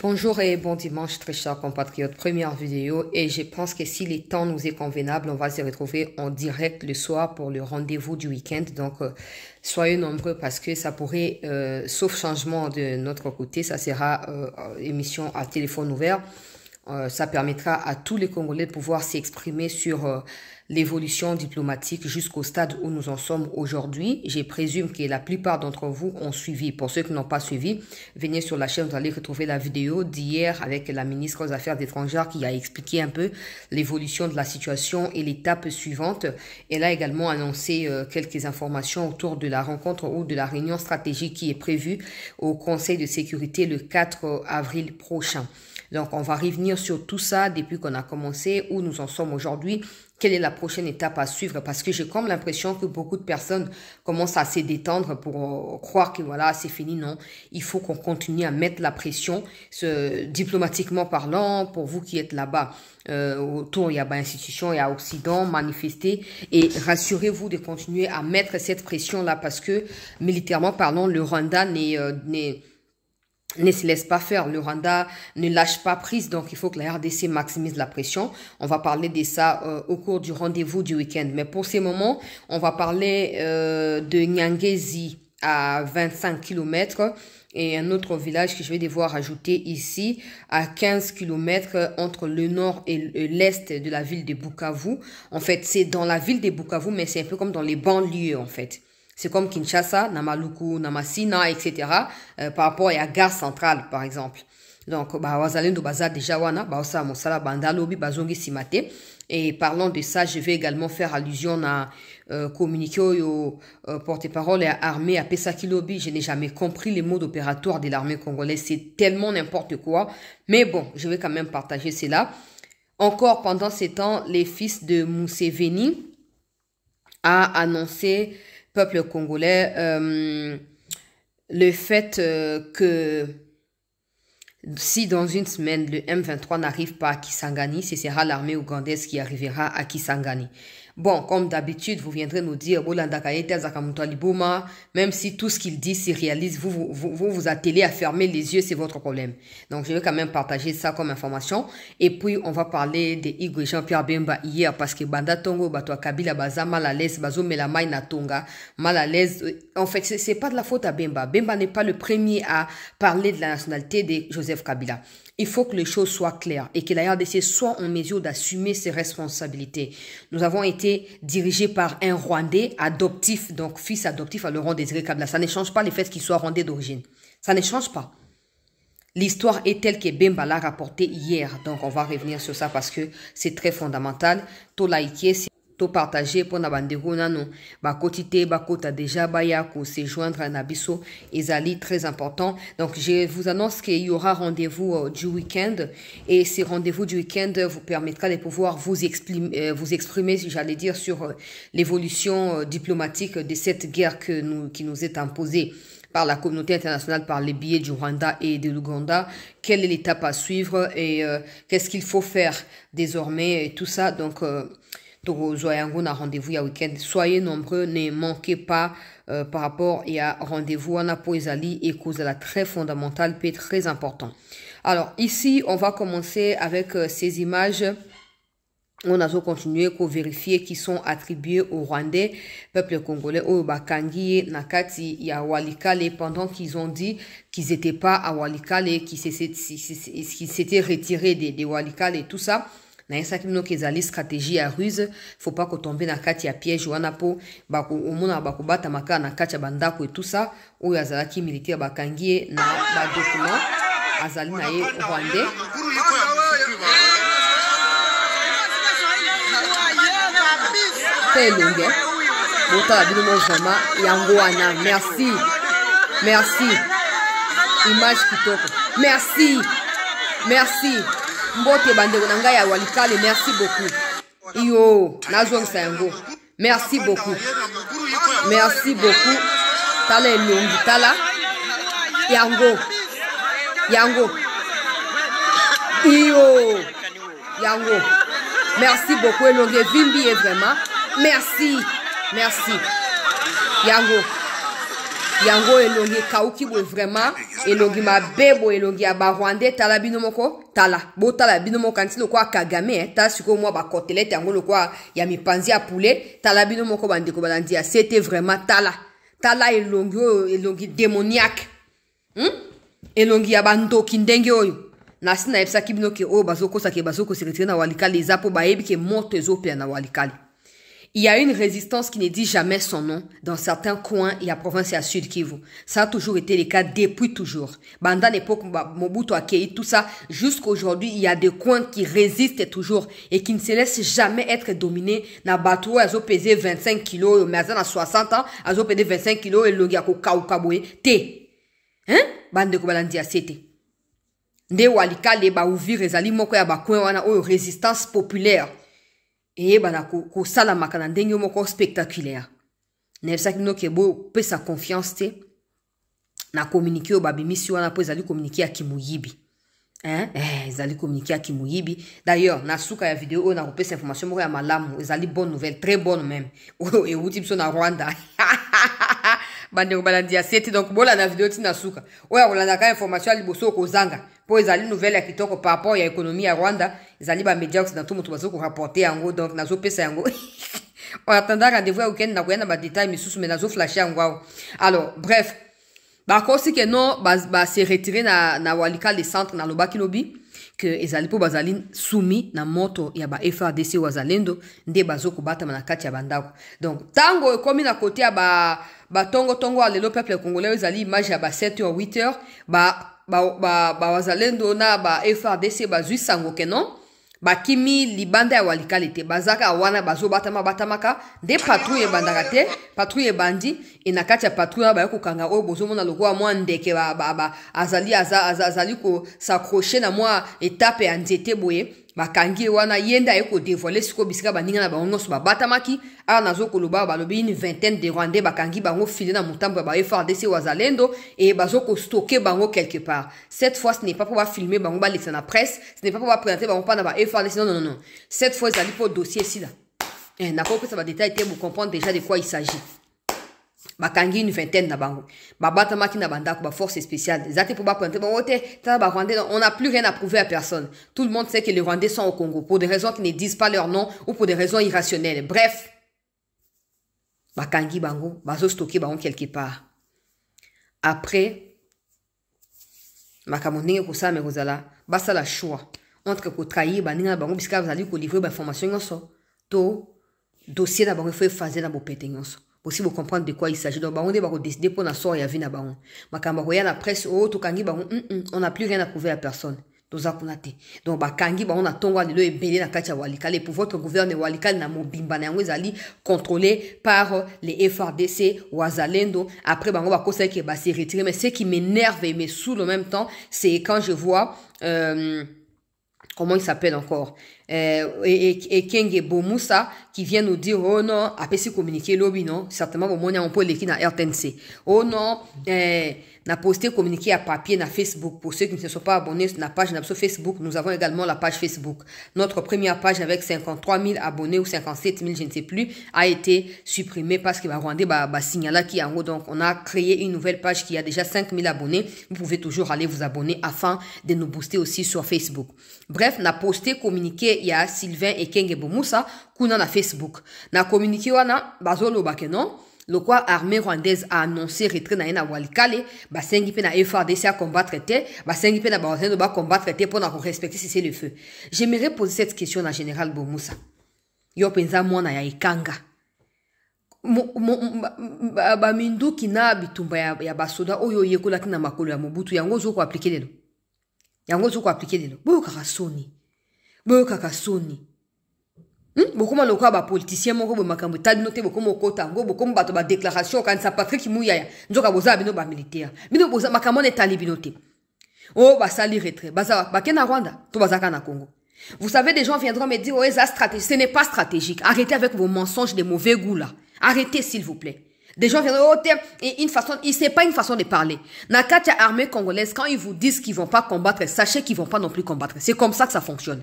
Bonjour et bon dimanche très chers compatriotes, première vidéo et je pense que si les temps nous est convenable, on va se retrouver en direct le soir pour le rendez-vous du week-end. Donc soyez nombreux parce que ça pourrait, sauf changement de notre côté, ça sera émission à téléphone ouvert. Ça permettra à tous les Congolais de pouvoir s'exprimer sur l'évolution diplomatique jusqu'au stade où nous en sommes aujourd'hui. Je présume que la plupart d'entre vous ont suivi. Pour ceux qui n'ont pas suivi, venez sur la chaîne, vous allez retrouver la vidéo d'hier avec la ministre des Affaires étrangères qui a expliqué un peu l'évolution de la situation et l'étape suivante. Elle a également annoncé quelques informations autour de la rencontre ou de la réunion stratégique qui est prévue au Conseil de sécurité le 4 avril prochain. Donc, on va revenir sur tout ça depuis qu'on a commencé, où nous en sommes aujourd'hui, quelle est la prochaine étape à suivre, parce que j'ai comme l'impression que beaucoup de personnes commencent à se détendre pour croire que voilà, c'est fini. Non, il faut qu'on continue à mettre la pression, diplomatiquement parlant, pour vous qui êtes là-bas. Autour, il y a institution, il y a Occident, manifester et rassurez-vous de continuer à mettre cette pression-là parce que militairement parlant, le Rwanda ne se laisse pas faire. Le Rwanda ne lâche pas prise, donc il faut que la RDC maximise la pression. On va parler de ça au cours du rendez-vous du week-end. Mais pour ces moments, on va parler de Nyangezi à 25 km et un autre village que je vais devoir ajouter ici à 15 km entre le nord et l'est de la ville de Bukavu. En fait, c'est dans la ville de Bukavu, mais c'est un peu comme dans les banlieues en fait. C'est comme Kinshasa, Namaluku, Namasina, etc. Par rapport à la gare centrale, par exemple. Donc, wazalendo baza déjà wana, baosa mosala bandalobi bazongi simate. Et parlant de ça, je vais également faire allusion à communiquer au porte-parole et à armée à Pesakilobi. Je n'ai jamais compris les modes opératoires de l'armée congolaise. C'est tellement n'importe quoi. Mais bon, je vais quand même partager cela. Encore pendant ces temps, les fils de Museveni a annoncé peuple congolais, le fait que si dans une semaine le M23 n'arrive pas à Kisangani, ce sera l'armée ougandaise qui arrivera à Kisangani. Bon, comme d'habitude, vous viendrez nous dire, même si tout ce qu'il dit se réalise, vous attelez à fermer les yeux, c'est votre problème. Donc, je vais quand même partager ça comme information. Et puis, on va parler de Igwe Jean-Pierre Bemba hier, parce que Banda Tongo, Bato Kabila, Baza, mal à l'aise, Bazo Melamai Natonga, mal à l'aise. En fait, c'est pas de la faute à Bemba. Bemba n'est pas le premier à parler de la nationalité de Joseph Kabila. Il faut que les choses soient claires et que la RDC soit en mesure d'assumer ses responsabilités. Nous avons été dirigés par un Rwandais adoptif, donc fils adoptif à Laurent Désiré Kabila. Ça ne change pas le fait qu'il soit Rwandais d'origine. Ça ne change pas. L'histoire est telle que Bemba l'a rapporté hier. Donc, on va revenir sur ça parce que c'est très fondamental. Tout liker, tout partager pour nabandego nano. Ba kotite, ba kota déjà, ba yako, se joindre à Nabiso. Ezali, très important. Donc, je vous annonce qu'il y aura rendez-vous du week-end. Et ces rendez-vous du week-end vous permettra de pouvoir vous exprimer, j'allais dire, sur l'évolution diplomatique de cette guerre qui nous est imposée par la communauté internationale, par les billets du Rwanda et de l'Ouganda. Quelle est l'étape à suivre et qu'est-ce qu'il faut faire désormais et tout ça. Donc, rendez-vous à week-end. Soyez nombreux, ne manquez pas par rapport à rendez-vous à Napoizali et cause de la très fondamentale, puis très important. Alors, ici, on va commencer avec ces images. On a continué pour vérifier qui sont attribués au Rwandais, peuple congolais, au Bakangi, Nakati, ya Walikale, pendant qu'ils ont dit qu'ils n'étaient pas à Walikale, qu'ils s'étaient retirés des Walikale et tout ça. Na yesa kimino kezali stratégie à ruse, faut pas qu'on tombe na kati ya piège wana po bako omona bako bata maka na kati ya bandako et tout ça ou yazalaki militaire bakangie na ba document azali na ye Rwandais. Très longue. Bota bino vraiment yango wana. Merci. Merci. Image kitoko. Merci. Merci. Mbote bandeko na ngai ya Walikale, merci beaucoup. Iyo, nazwa nsango. Merci beaucoup. Merci beaucoup. Tala elongi, tala. Yango. Yango. Iyo. Yango. Merci beaucoup elongi vimbi vraiment. Merci. Merci. Yango. yango elongi kauki boye vraiment elongi mabebo elongi ya barwandais tala bino moko tala bo tala bino moko kanti lokwa Kagame ta siko mwa ba côtelette yango lokwa ya mipanzi ya poulet tala bino moko bandeko balandia c'était vraiment tala elongi démoniaque elongi ya bandoki ndenge oyo na sina yebisa kibino ke o bazokosa ke bazoko se retirer na Walikale ezapo bayebi ke moto ezopela na Walikale. Il y a une résistance qui ne dit jamais son nom dans certains coins et à province et à Sud Kivu. Ça a toujours été le cas depuis toujours. Pendant l'époque Mobutu a accueilli tout ça, jusqu'aujourd'hui, il y a des coins qui résistent toujours et qui ne se laissent jamais être dominés. Na bateau, ils ont pesé 25 kilos, mais à 60 ans, ils ont pesé 25 kilos et l'on a kaoukaboé. Té. Hein? Bande de Kobalandia, c'était. Nde Walikale ba ouvrir ezali moko ya ba coin wana o résistance populaire. Et bana ko sala makana ndenge moko spectaculaire. Nebisa kino kebo pe sa confiance te na communiquer au babimisi wana po ezali communiquer à Kimuyibi. Ezali communiquer à Kimuyibi. D'ailleurs, na suka ya vidéo on a repé cette information moko ya malamu, ezali bonne nouvelle, très bonne même. Et outi biso na Rwanda. Bande ko balandia c'était donc bola na vidéo ti na suka. Oya kolanda ka information liboso ko zanga. Po ezali nouvelle ya kitoko par rapport ya économie ya Rwanda, ezali ba médias occidentaux mutu bazo ko rapporter yango donc nazo pesa yango. On attendra rendez-vous week-end na koyana ba détail misusu mais nazo flasher yango. Alors, bref, ba kosi ke non ba se retirer na Walikale centre na lobaki lobi que ezali po bazali soumis na moto ya ba FARDC wazalendo nde bazo ko bata na kati ya bandako. Donc tango komi na côté ya ba tongo alelo peuple congolais ezali image ya ba 7h 8h ba wazalendo na ba FARDC bazui sango kenon ba kimi libanda ya Walikale te bazaka wana bazo batamaka nde patrouille bandaka te patrouille bandi ina kati ya patrouille ba kokanga oyo bozomona lokwa mwa ndeke azali ko s'accrocher na mwa étape ya nzete boye bakangi wana yenda eko dévoiler siko bisika baninga na bango so batamaki a nazo koloba balobi une vingtaine de Rwandais bakangi bango filé na mutambo ba FARDC wazalendo et bazo ko stocker bango quelque part. Cette fois ce n'est pas pour ba filmer bango ba laisser na presse, ce n'est pas pour ba présenter bango pas na ba FARDC non. Cette fois ça li pour dossier ici là. Na ko ça va détail pour comprendre déjà de quoi il s'agit. Bakangi une vingtaine na bango. Babata maki na bandako ba force spéciale. Zate pour ba pointer bon oté, ta ba Rwandais, on n'a plus rien à prouver à personne. Tout le monde sait que les Rwandais sont au Congo pour des raisons qui ne disent pas leur nom ou pour des raisons irrationnelles. Bref. Bakangi bango, bazo stocker bango quelque part. Après makamoninge ko sa me kozala, basa la choix entre ko trahir baninga bango biska bazali ko livrer ba information nyonso to dossier na bango faut fazer na bo pété nyonso. Aussi vous comprendre de quoi il s'agit. Donc, on va décider pour la soirée à vie na baon. Makamba koya na presse oh to kangi baon on n'a plus rien à prouver à personne. Doza kunate. Donc ba kangi baon na tonga lelo ebele na kati ya Walikale pour votre gouverneur Walikale na mobimba na yango ezali contrôlé par les FARDC wazalendo. Après bango ba kosa ke ba se retirer mais ce qui m'énerve et me saoule en même temps c'est quand je vois comment il s'appelle encore et Kenge Bomoussa qui vient nous dire oh non après si communiquer lobby non certainement au moins on peut l'écrire dans RTNC oh non n'a posté communiqué à papier na Facebook pour ceux qui ne se sont pas abonnés sur la page sur Facebook nous avons également la page Facebook notre première page avec 53 000 abonnés ou 57 000 je ne sais plus a été supprimée parce que va Rwandais ba signala qui en haut donc on a créé une nouvelle page qui a déjà 5 000 abonnés vous pouvez toujours aller vous abonner afin de nous booster aussi sur Facebook bref n'a posté communiqué il y a Sylvain et Kenge Bomoussa kuna na Facebook na communiqué wana bazolo bakeno le quoi armée rwandaise a annoncé retrait na Walikale basengi pe na FARDC à combattre te basengi pe na bazendo ba combattre te pour na respecter cesser le feu. J'aimerais poser cette question à général Bomoussa yo penza mwana ya ikanga ba mindu kina bitumba ya basoda oyo yekola kina makolo ya Mobutu yango zo ko appliquer lelo boyo kaka soni bokoma lokwa ba politicien moko bo makambo tali noté bokoma okota ngo bokoma bato ba déclaration kan sa Patrick Muyaya nzoka boza bino ba militaire bino boza makambo ne tali binoté oh ba sali retrait baza ba kena Rwanda to bazaka na Congo. Vous savez des gens viendront me dire oh ça stratégie ce n'est pas stratégique arrêtez avec vos mensonges de mauvais goût là arrêtez s'il vous plaît. Des gens viendront et une façon c'est pas une façon de parler. Nakatia armée congolaise quand ils vous disent qu'ils vont pas combattre sachez qu'ils vont pas non plus combattre. C'est comme ça que ça fonctionne.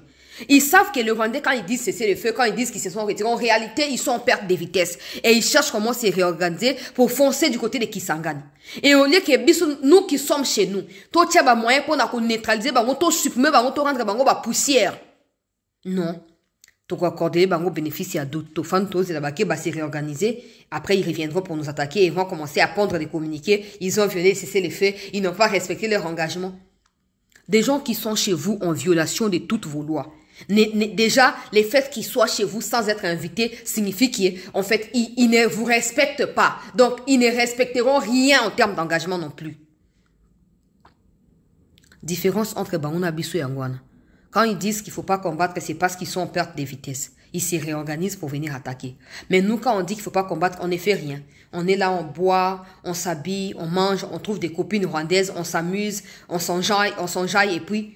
Ils savent que le Rwandais, quand ils disent cesser le feu, quand ils disent qu'ils se sont retirés, en réalité, ils sont en perte de vitesse. Et ils cherchent comment se réorganiser pour foncer du côté de Kisangani. Et au lieu que nous qui sommes chez nous, toi, tu as un moyen pour neutraliser, pour supprimer, pour rendre la poussière. Non. Donc, accorder les bénéfices à d'autres fans, tous les abaqués, se réorganiser. Après, ils reviendront pour nous attaquer. Ils vont commencer à pondre des communiqués. Ils ont violé, cessé les faits. Ils n'ont pas respecté leur engagement. Des gens qui sont chez vous en violation de toutes vos lois. Déjà, les faits qu'ils soient chez vous sans être invités signifie qu'en fait, ils ne vous respectent pas. Donc, ils ne respecteront rien en termes d'engagement non plus. Différence entre Bangouna Bissou et Angwana. Quand ils disent qu'il ne faut pas combattre, c'est parce qu'ils sont en perte de vitesse. Ils se réorganisent pour venir attaquer. Mais nous, quand on dit qu'il ne faut pas combattre, on ne fait rien. On est là, on boit, on s'habille, on mange, on trouve des copines rwandaises, on s'amuse, on s'enjaille et puis,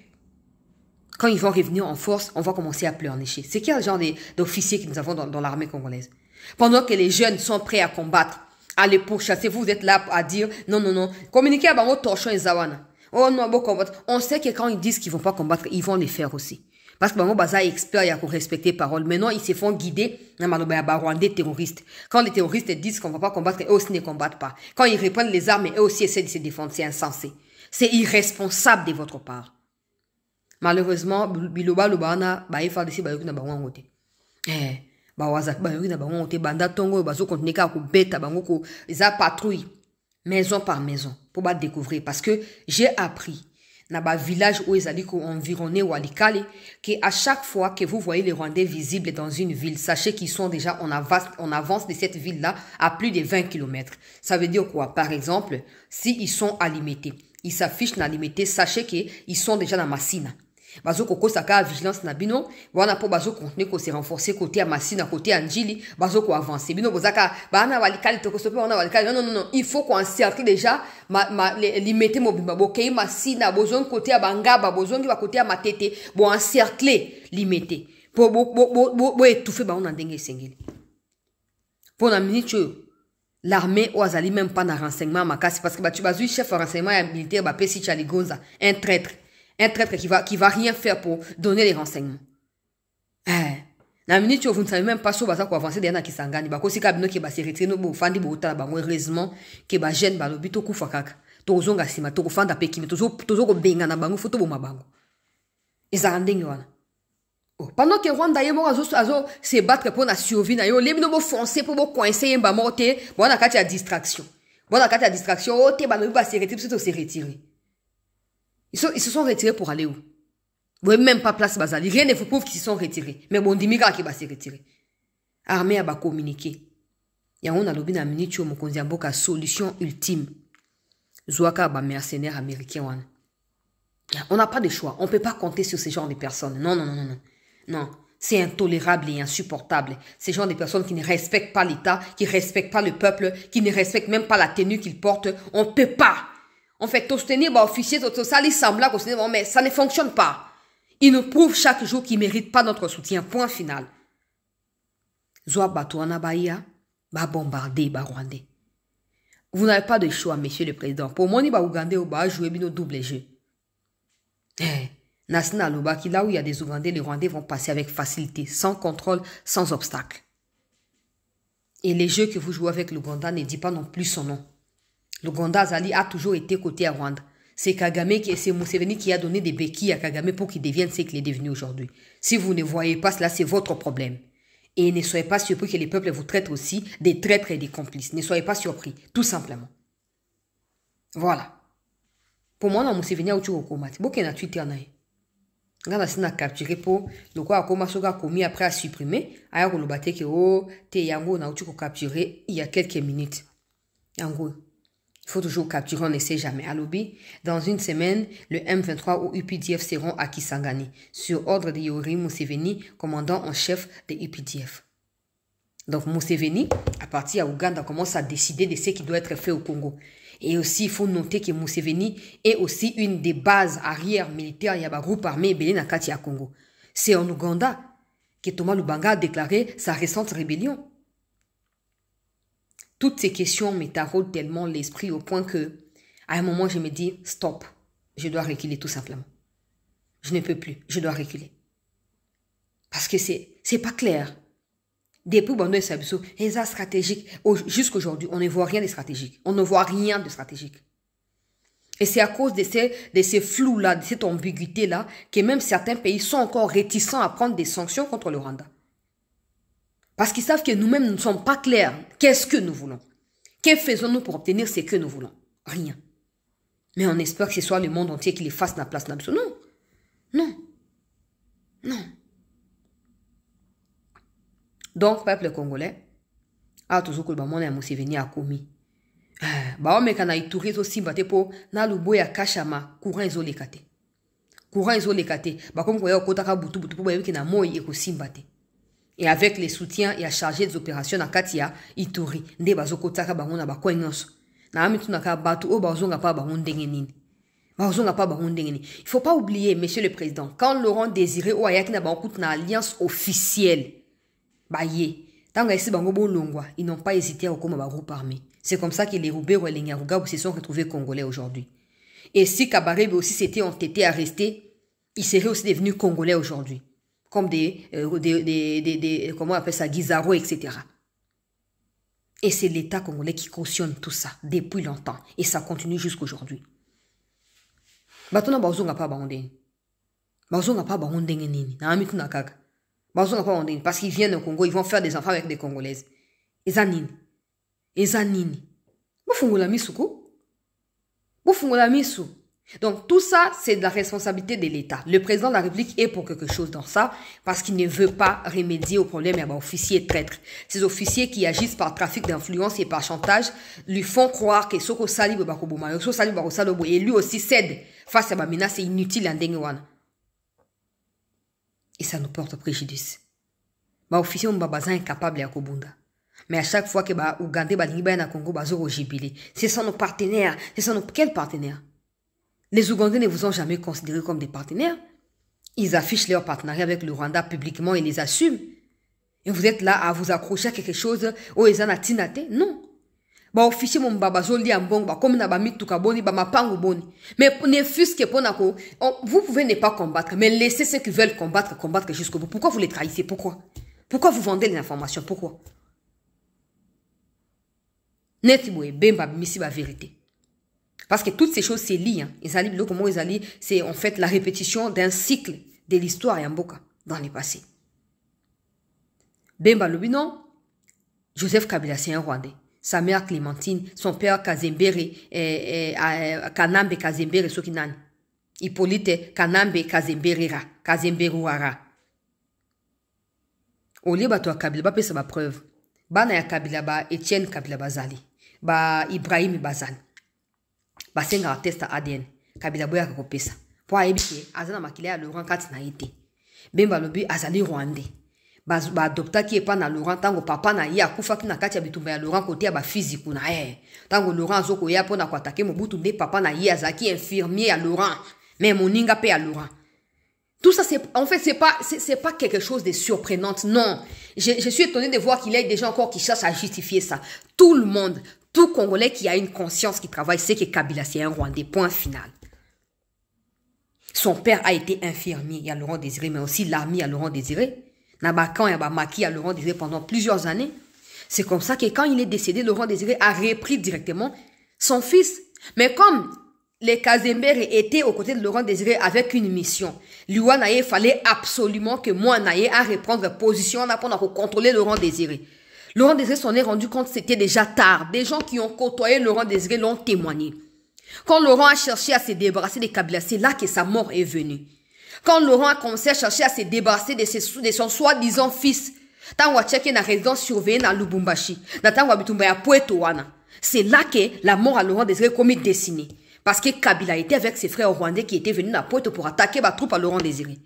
quand ils vont revenir en force, on va commencer à pleurnicher. C'est quel genre d'officiers que nous avons dans l'armée congolaise? Pendant que les jeunes sont prêts à combattre, à les pourchasser, vous êtes là à dire non, non, non. Communiquez à Bango Torchon et Zawana. Oh non, bon combattre. On sait que quand ils disent qu'ils vont pas combattre, ils vont les faire aussi. Parce que Bango Baza est expert, il y a qu'on respecte les paroles. Maintenant, ils se font guider dans le Rwandais terroristes. Quand les terroristes disent qu'on va pas combattre, eux aussi ne combattent pas. Quand ils reprennent les armes, eux aussi essaient de se défendre. C'est insensé. C'est irresponsable de votre part. Malheureusement, biloba lobana ba ifa desi ba yokina bango ngote. Ba wazak ba yokina bango ngote banda tongo bazo continuer ka ko beta bango ko eza patrouille maison par maison pour ba découvrir parce que j'ai appris na ba village où ezali ko environné Walikale que à chaque fois que vous voyez les Rwandais visibles dans une ville, sachez qu'ils sont déjà en avance de cette ville-là à plus de 20 km. Ça veut dire quoi? Par exemple, si ils sont à Limité, ils s'affichent na Limité, sachez qu'ils sont déjà dans Massina. Bazo koko saka vigilance na bino wana po bazo continuer ko se renforcer côté à Massina côté à Njili bazo ko avancer bino bozaka bana Walikale to ko sope wana Walikale non il faut qu'on encercle déjà limiter mobimba bokei Massina bozon côté à Bangaba bozon ki ba côté à Matete bo encercler limiter po étouffer ba on ndenge sengeli pour na minute l'armée ou azali même pas na renseignement makasi parce que tu bazu chef renseignement militaire ba pesi Chaligonza un traître qui va rien faire pour donner les renseignements. La minute où vous ne savez même pas sur quoi avancer derrière Kisangani, bah si kabino qui va se retirer no bo fandi bo ta ba heureusement que ba jeune ba lobito ku fakaka. Tozonga sima to fanda peki tozo ko benga na bango photo bo mabango. Ezandingi wana. Pendant que Rwanda yemo azo se battre pour na survie na yo, lebino bo foncer pour bo coincer ba morte, bon na kati ya distraction. Bon na kati ya distraction, o te ba no ba se retirer plutôt se retirer. Ils se sont retirés pour aller où? Vous n'avez même pas place Bazali. Rien ne vous prouve qu'ils se sont retirés. Mais bon, Dimigra qui va se retirer. Armée a communiqué. Il y a un lobby na minute où mon solution ultime. Zouaka ba mercenaire américain. On n'a pas de choix. On ne peut pas compter sur ces genres de personnes. Non. C'est intolérable et insupportable. Ces genres de personnes qui ne respectent pas l'État, qui ne respectent pas le peuple, qui ne respectent même pas la tenue qu'ils portent. On ne peut pas. En fait, tout soutenir officier, tout ça, il semble mais ça ne fonctionne pas. Ils nous prouvent chaque jour qu'ils ne méritent pas notre soutien. Point final. Zoa Batouana Bahia, ba bombarder, ba Rwandais. Vous n'avez pas de choix, monsieur le président. Pour moi, ni ba Ougandais ou ba jouer nos double jeu. Nasna Lobaki, là où il y a des Ougandais, les Rwandais vont passer avec facilité, sans contrôle, sans obstacle. Et les jeux que vous jouez avec l'Ouganda ne dit pas non plus son nom. L'Ouganda Azali a toujours été côté à Rwanda. C'est Kagame c'est Museveni qui a donné des béquilles à Kagame pour qu'il devienne ce qu'il est devenu aujourd'hui. Si vous ne voyez pas cela, c'est votre problème. Et ne soyez pas surpris que les peuples vous traitent aussi des traîtres et des complices. Ne soyez pas surpris, tout simplement. Voilà. Pour moi, Museveni a eu combattu. Beaucoup na Twitter na. Ngana sina capturé pour le quoi akoma soga commis après à supprimer. Aya ko lobate ke o te yango na uti ko capturer il y a quelques minutes. Yango. Il faut toujours capturer, on ne sait jamais. À Lobi, dans une semaine, le M23 ou UPDF seront à Kisangani, sur ordre de Yoweri Museveni, commandant en chef de UPDF. Donc Museveni, à partir à Ouganda, commence à décider de ce qui doit être fait au Congo. Et aussi, il faut noter que Museveni est aussi une des bases arrière militaires il y a un groupe armé Belé Nakati à Congo. C'est en Ouganda que Thomas Lubanga a déclaré sa récente rébellion. Toutes ces questions me taraudent tellement l'esprit au point que, à un moment, je me dis, stop, je dois reculer tout simplement. Je ne peux plus, je dois reculer. Parce que c'est pas clair. Depuis Bando et Sabiso, et ça stratégique. Jusqu'aujourd'hui, on ne voit rien de stratégique. On ne voit rien de stratégique. Et c'est à cause de ces flous-là, de cette ambiguïté-là, que même certains pays sont encore réticents à prendre des sanctions contre le Rwanda. Parce qu'ils savent que nous-mêmes, nous ne sommes pas clairs. Qu'est-ce que nous voulons? Que faisons-nous pour obtenir ce que nous voulons? Rien. Mais on espère que ce soit le monde entier qui les fasse la place. Non. Non. Non. Donc, peuple congolais, a toujours que le monde a Museveni a commis. Bah, on mekana ituri zo simbate po na lubo ya kashama courant ezolekate. Courant ezolekate. Bah, comme quoi, kotaka butu po ba yeki na moi eko simbate. Et avec les soutiens et à charger des opérations na Katia, Ituri, nde bazo kotaka bango na bakwa nyonso. Na amitu na ka batu o bazonga pa bango ndenge nini. Bazonga pa bango ndenge nini. Il faut pas oublier, monsieur le président, quand Laurent Désiré o ayaki na bango na alliance officielle, bah yé, tanga esi bango bo longwa, ils n'ont pas hésité à okoma ba groupe armé. C'est comme ça que les Roubero et les Nyaruga se sont retrouvés congolais aujourd'hui. Et si Kabarebe aussi s'était entêté à rester, ils seraient aussi devenus congolais aujourd'hui. Comme comment on appelle ça, Guizaro, etc. Et c'est l'État congolais qui cautionne tout ça depuis longtemps. Et ça continue jusqu'aujourd'hui. Batona bazonga pa baondeni. Bazonga pa baondeni nini. Na amitu na kaga. Bazonga pa baondeni. Parce qu'ils viennent au Congo, ils vont faire des enfants avec des Congolaises. Ezanini. Ezanini. Bofungola misuko. Bofungola misu. Donc tout ça, c'est de la responsabilité de l'État. Le président de la République est pour quelque chose dans ça parce qu'il ne veut pas remédier au problème des officiers traîtres. Ces officiers qui agissent par trafic d'influence et par chantage lui font croire que Soko Sali Bakoboma, Soko Sali Bakosalobo et lui aussi cède face à la menace inutile en Dengewana. Et ça nous porte préjudice. Les officiers sont incapables à Kobunda. Mais à chaque fois que Ougandais Balingiba na Congo bazo jubilé, ce sont nos partenaires. Ce sont nos quels partenaires? Les Ougandais ne vous ont jamais considérés comme des partenaires. Ils affichent leur partenariat avec le Rwanda publiquement et les assument. Et vous êtes là à vous accrocher à quelque chose au Ezana Tinate? Non. Ba officier mon babazo li ambong ba comme na ba mituka boni ba mapango boni. Mais ne fût-ce que ponako, vous pouvez ne pas combattre, mais laissez ceux qui veulent combattre jusqu'au bout. Pourquoi vous les trahissez? Pourquoi? Pourquoi vous vendez les informations? Pourquoi? Netiboué, bemba misi ba vérité. Parce que toutes ces choses, c'est lié. C'est en fait la répétition d'un cycle de l'histoire et Mboka dans le passé. Bemba Lobinon, Joseph Kabila, c'est un Rwandais. Sa mère Clémentine, son père Kazembere, Kanambe Kazembere Sokinani. Hippolyte Kanambe Kazemberera, Kazemberuara. Au lieu de Kabila, ba pesa ba preuve. Bana ya Kabila ba Etienne Kabila Bazali, ba Ibrahim Bazali. Basenga test ADN Kabila boya kopesa po ayebi azana makile ya Laurent kati na ite Bemba lobi azali Rwandais ba adopta ki epa na Laurent tango papa na ye akufa ki na kati ya bitumba ya Laurent kote ya ba physique na tango Laurent azoko ya po na ko attaquer Mobutu nde papa na ye azaki infirmier ya Laurent mais moninga pe ya Laurent. Tout ça, en fait, c'est pas quelque chose de surprenant. Non. Je suis étonné de voir qu'il y a des gens encore qui cherchent à justifier ça. Tout le monde, tout Congolais qui a une conscience qui travaille, sait que Kabila, c'est un Rwandais. Point final. Son père a été infirmier, il y a Laurent Désiré, mais aussi l'armée à Laurent Désiré. Nabakan et Maki à Laurent Désiré pendant plusieurs années. C'est comme ça que quand il est décédé, Laurent Désiré a repris directement son fils. Mais comme les Kazembere étaient aux côtés de Laurent Désiré avec une mission. Luanaye, il fallait absolument que moi, Naye, à reprendre position pour contrôler Laurent Désiré. Laurent Désiré s'en est rendu compte que c'était déjà tard. Des gens qui ont côtoyé Laurent Désiré l'ont témoigné. Quand Laurent a cherché à se débarrasser des Kabila, c'est là que sa mort est venue. Quand Laurent a commencé à chercher à se débarrasser de son soi-disant fils, c'est là que la mort à Laurent Désiré comme dessinée. Parce que Kabila était avec ses frères rwandais qui étaient venus à Pointe pour attaquer la troupe à Laurent Désiré.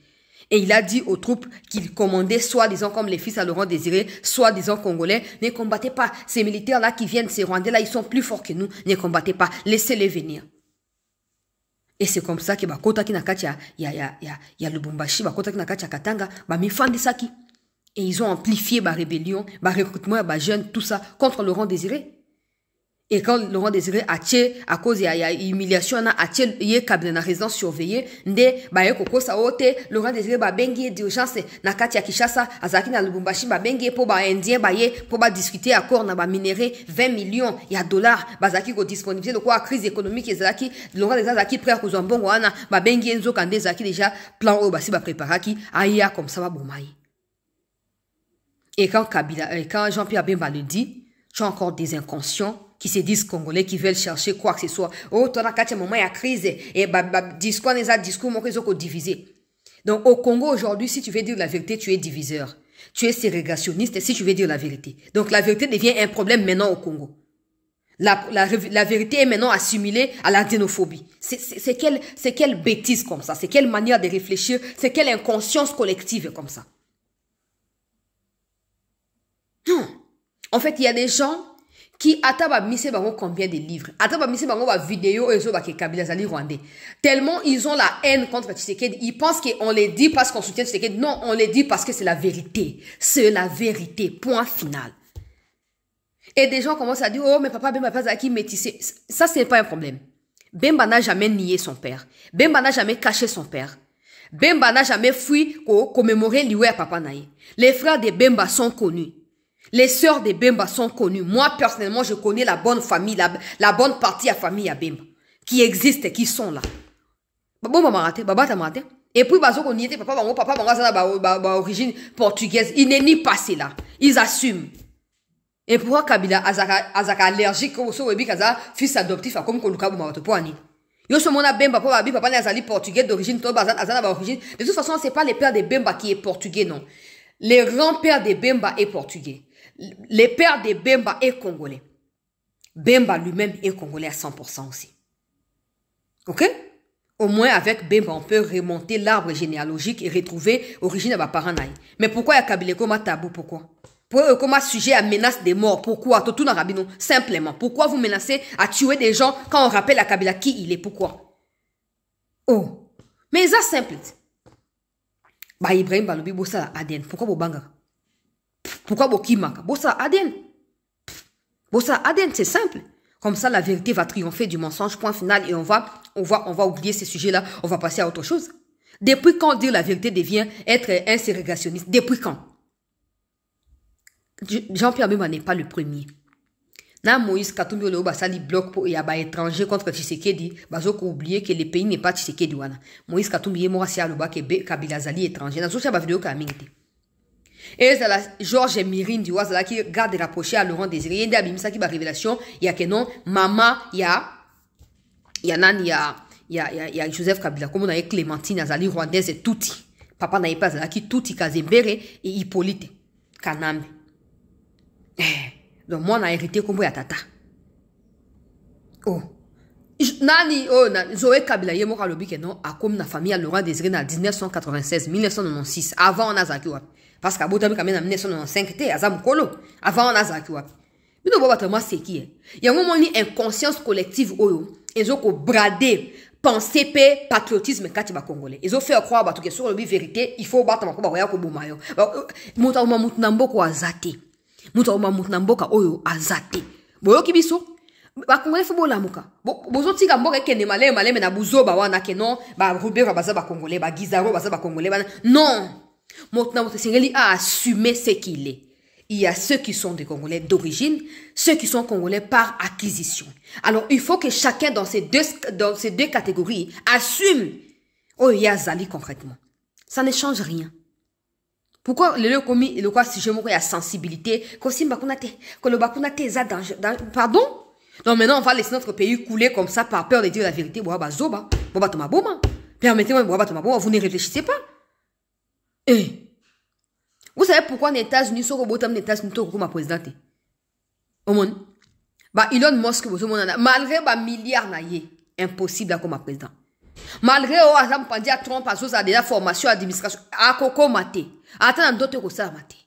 Et il a dit aux troupes qu'il commandait soi-disant comme les fils à Laurent Désiré, soi-disant congolais, ne combattez pas. Ces militaires-là qui viennent, ces rwandais-là, ils sont plus forts que nous, ne combattez pas. Laissez-les venir. Et c'est comme ça que Bakota Kinakacha, il y a Lubumbashi, Bakota Kinakacha Katanga, Mifandi Saki. Et ils ont amplifié la rébellion, le recrutement, les jeunes, tout ça, contre Laurent Désiré. Et quand Laurent Désiré a tué, à cause il y a humiliation, a tué, il y a cabinet na résidence surveillée, nde, ba ye koko sa ote, Laurent Désiré ba bengi d'urgence, na kati ya Kishasa, azaki na Lubumbashi ba bengi pour ba indien ba ye, pour ba discuter accord na ba minéré 20 millions, il y a dollars, ba zaki ko disponibiliser de quoi crise économique, zaki, Laurent Désiré zaki prêt à cause mbongo wana, ba bengi enzo kande zaki déjà, plan o basi ba préparaki, aïa comme ça ba bomaï. Et quand Jean-Pierre Bemba le dit, tu as encore des inconscients qui se disent congolais, qui veulent chercher quoi que ce soit. Oh, toi, quand il y a un moment, il y a crise, et discours, discours, divisé. Donc, au Congo, aujourd'hui, si tu veux dire la vérité, tu es diviseur. Tu es ségrégationniste, si tu veux dire la vérité. Donc, la vérité devient un problème maintenant au Congo. La vérité est maintenant assimilée à la xénophobie. C'est quelle bêtise comme ça? C'est quelle manière de réfléchir? C'est quelle inconscience collective comme ça? Non. En fait, il y a des gens qui attendent mise bango combien de livres, attendent mise bango ba vidéo et ba ke Kabila zali rwandais. Tellement ils ont la haine contre Tshisekedi, ils pensent qu'on les dit parce qu'on soutient Tshisekedi. Non, on les dit parce que c'est la vérité. C'est la vérité. Point final. Et des gens commencent à dire oh mais papa Bemba pas qui métissé. Ça c'est pas un problème. Bemba n'a jamais nié son père. Bemba n'a jamais caché son père. Bemba n'a jamais fui commémorer l'Iwe papa naïe. Les frères de Bemba sont connus. Les sœurs de Bemba sont connues. Moi, personnellement, je connais la bonne famille, la bonne partie à famille à Bemba. Qui existe, qui sont là. Bon, maman, baba ta mate. Et puis, bazo qu'on y était, papa, ça origine portugaise. Ils n'est ni passé là. Ils assument. Et pourquoi Kabila, azaka allergique, au so webi kaza, fils adoptif, comme koluka boumato poani. Yo ce mona Bemba, papa n'est portugais d'origine, to azana d'origine. De toute façon, c'est pas les pères de Bemba qui est portugais, non. Les grands-pères de Bemba est portugais. Les pères de Bemba est congolais. Bemba lui-même est congolais à 100% aussi. Ok? Au moins avec Bemba, on peut remonter l'arbre généalogique et retrouver l'origine de ma parents. Mais pourquoi il y a Kabila comme tabou? Pourquoi? Comme sujet à menace de mort? Pourquoi? Tout dans Rabino. Simplement. Pourquoi vous menacez à tuer des gens quand on rappelle à Kabila qui il est? Pourquoi? Oh. Mais ça simple. Bah Ibrahim Balobi bossa Aden. Pourquoi Bobanga? Pourquoi Bokimaka? Bossa Aden. Bossa Aden, c'est simple. Comme ça, la vérité va triompher du mensonge, point final, et on va oublier ces sujets-là, on va passer à autre chose. Depuis quand dire la vérité devient être un ségrégationniste? Depuis quand? Jean-Pierre Bemba n'est pas le premier. Na Moïse Katumbi le basali bloc pour y avoir étranger contre Tshisekedi, bazoko oublier que le pays n'est pas Tshisekedi wana. Moïse Katumbi est mort à Luba que Kabila zali étranger. Na zocha ba vidéo ka mingte. Et c'est la Georges Mirindi Ouazala qui garde rapproché à Laurent Désiré. Il y a des qui va révélation. Il y a que non, maman, il y a Joseph Kabila. Comme on a Clémentine, Azali, Rwandaise et Touti. Papa n'a pas Azala qui Touti, Kazembere et Hippolyte. Kanambe. Donc moi, on a hérité comme ya tata. Oh. Nani, oh, Zoé Kabila, il y a mon kalobi que non, a comme la famille à Laurent Désiré en 1996, 1996. Avant, on a Zakiwa. Parce qu'à Boutabi, quand même, en 1995, avant, on a Zakiwa. Mais non, moi, c'est qui? Il y a un moment où inconscience collective, ils ont bradé, pensée, patriotisme, quand ils sont congolais. Ils ont fait croire que sur la vérité, il faut battre ma koba ko bumayo. Moutauma mutnamboko azate. Moutauma mutnamboka oyo azate. Boyo kibiso. Ba congolais faut bolamuka. Bozo tika mboka kende malé mais na buzo ba wana ke non, ba Robert baza ba congolais, ba Gizaro baza ba congolais. Non. Moutauma Sengeli a assumé ce qu'il est. Il y a ceux qui sont des Congolais d'origine, ceux qui sont Congolais par acquisition. Alors, il faut que chacun dans ces deux catégories assume. Oh, il y a Zali concrètement. Ça ne change rien. Pourquoi le commis, le quoi, si je me il y a sensibilité, pardon? Donc maintenant, on va laisser notre pays couler comme ça par peur de dire la vérité. Permettez-moi, vous ne réfléchissez pas. Vous savez pourquoi les États-Unis sont au bottom des États-Unis comme présidente? Elon Musk, malgré les milliards, impossible comme président. Malgré Trump a déjà formation administration, à Coco Maté, attends d'autres que ça Maté.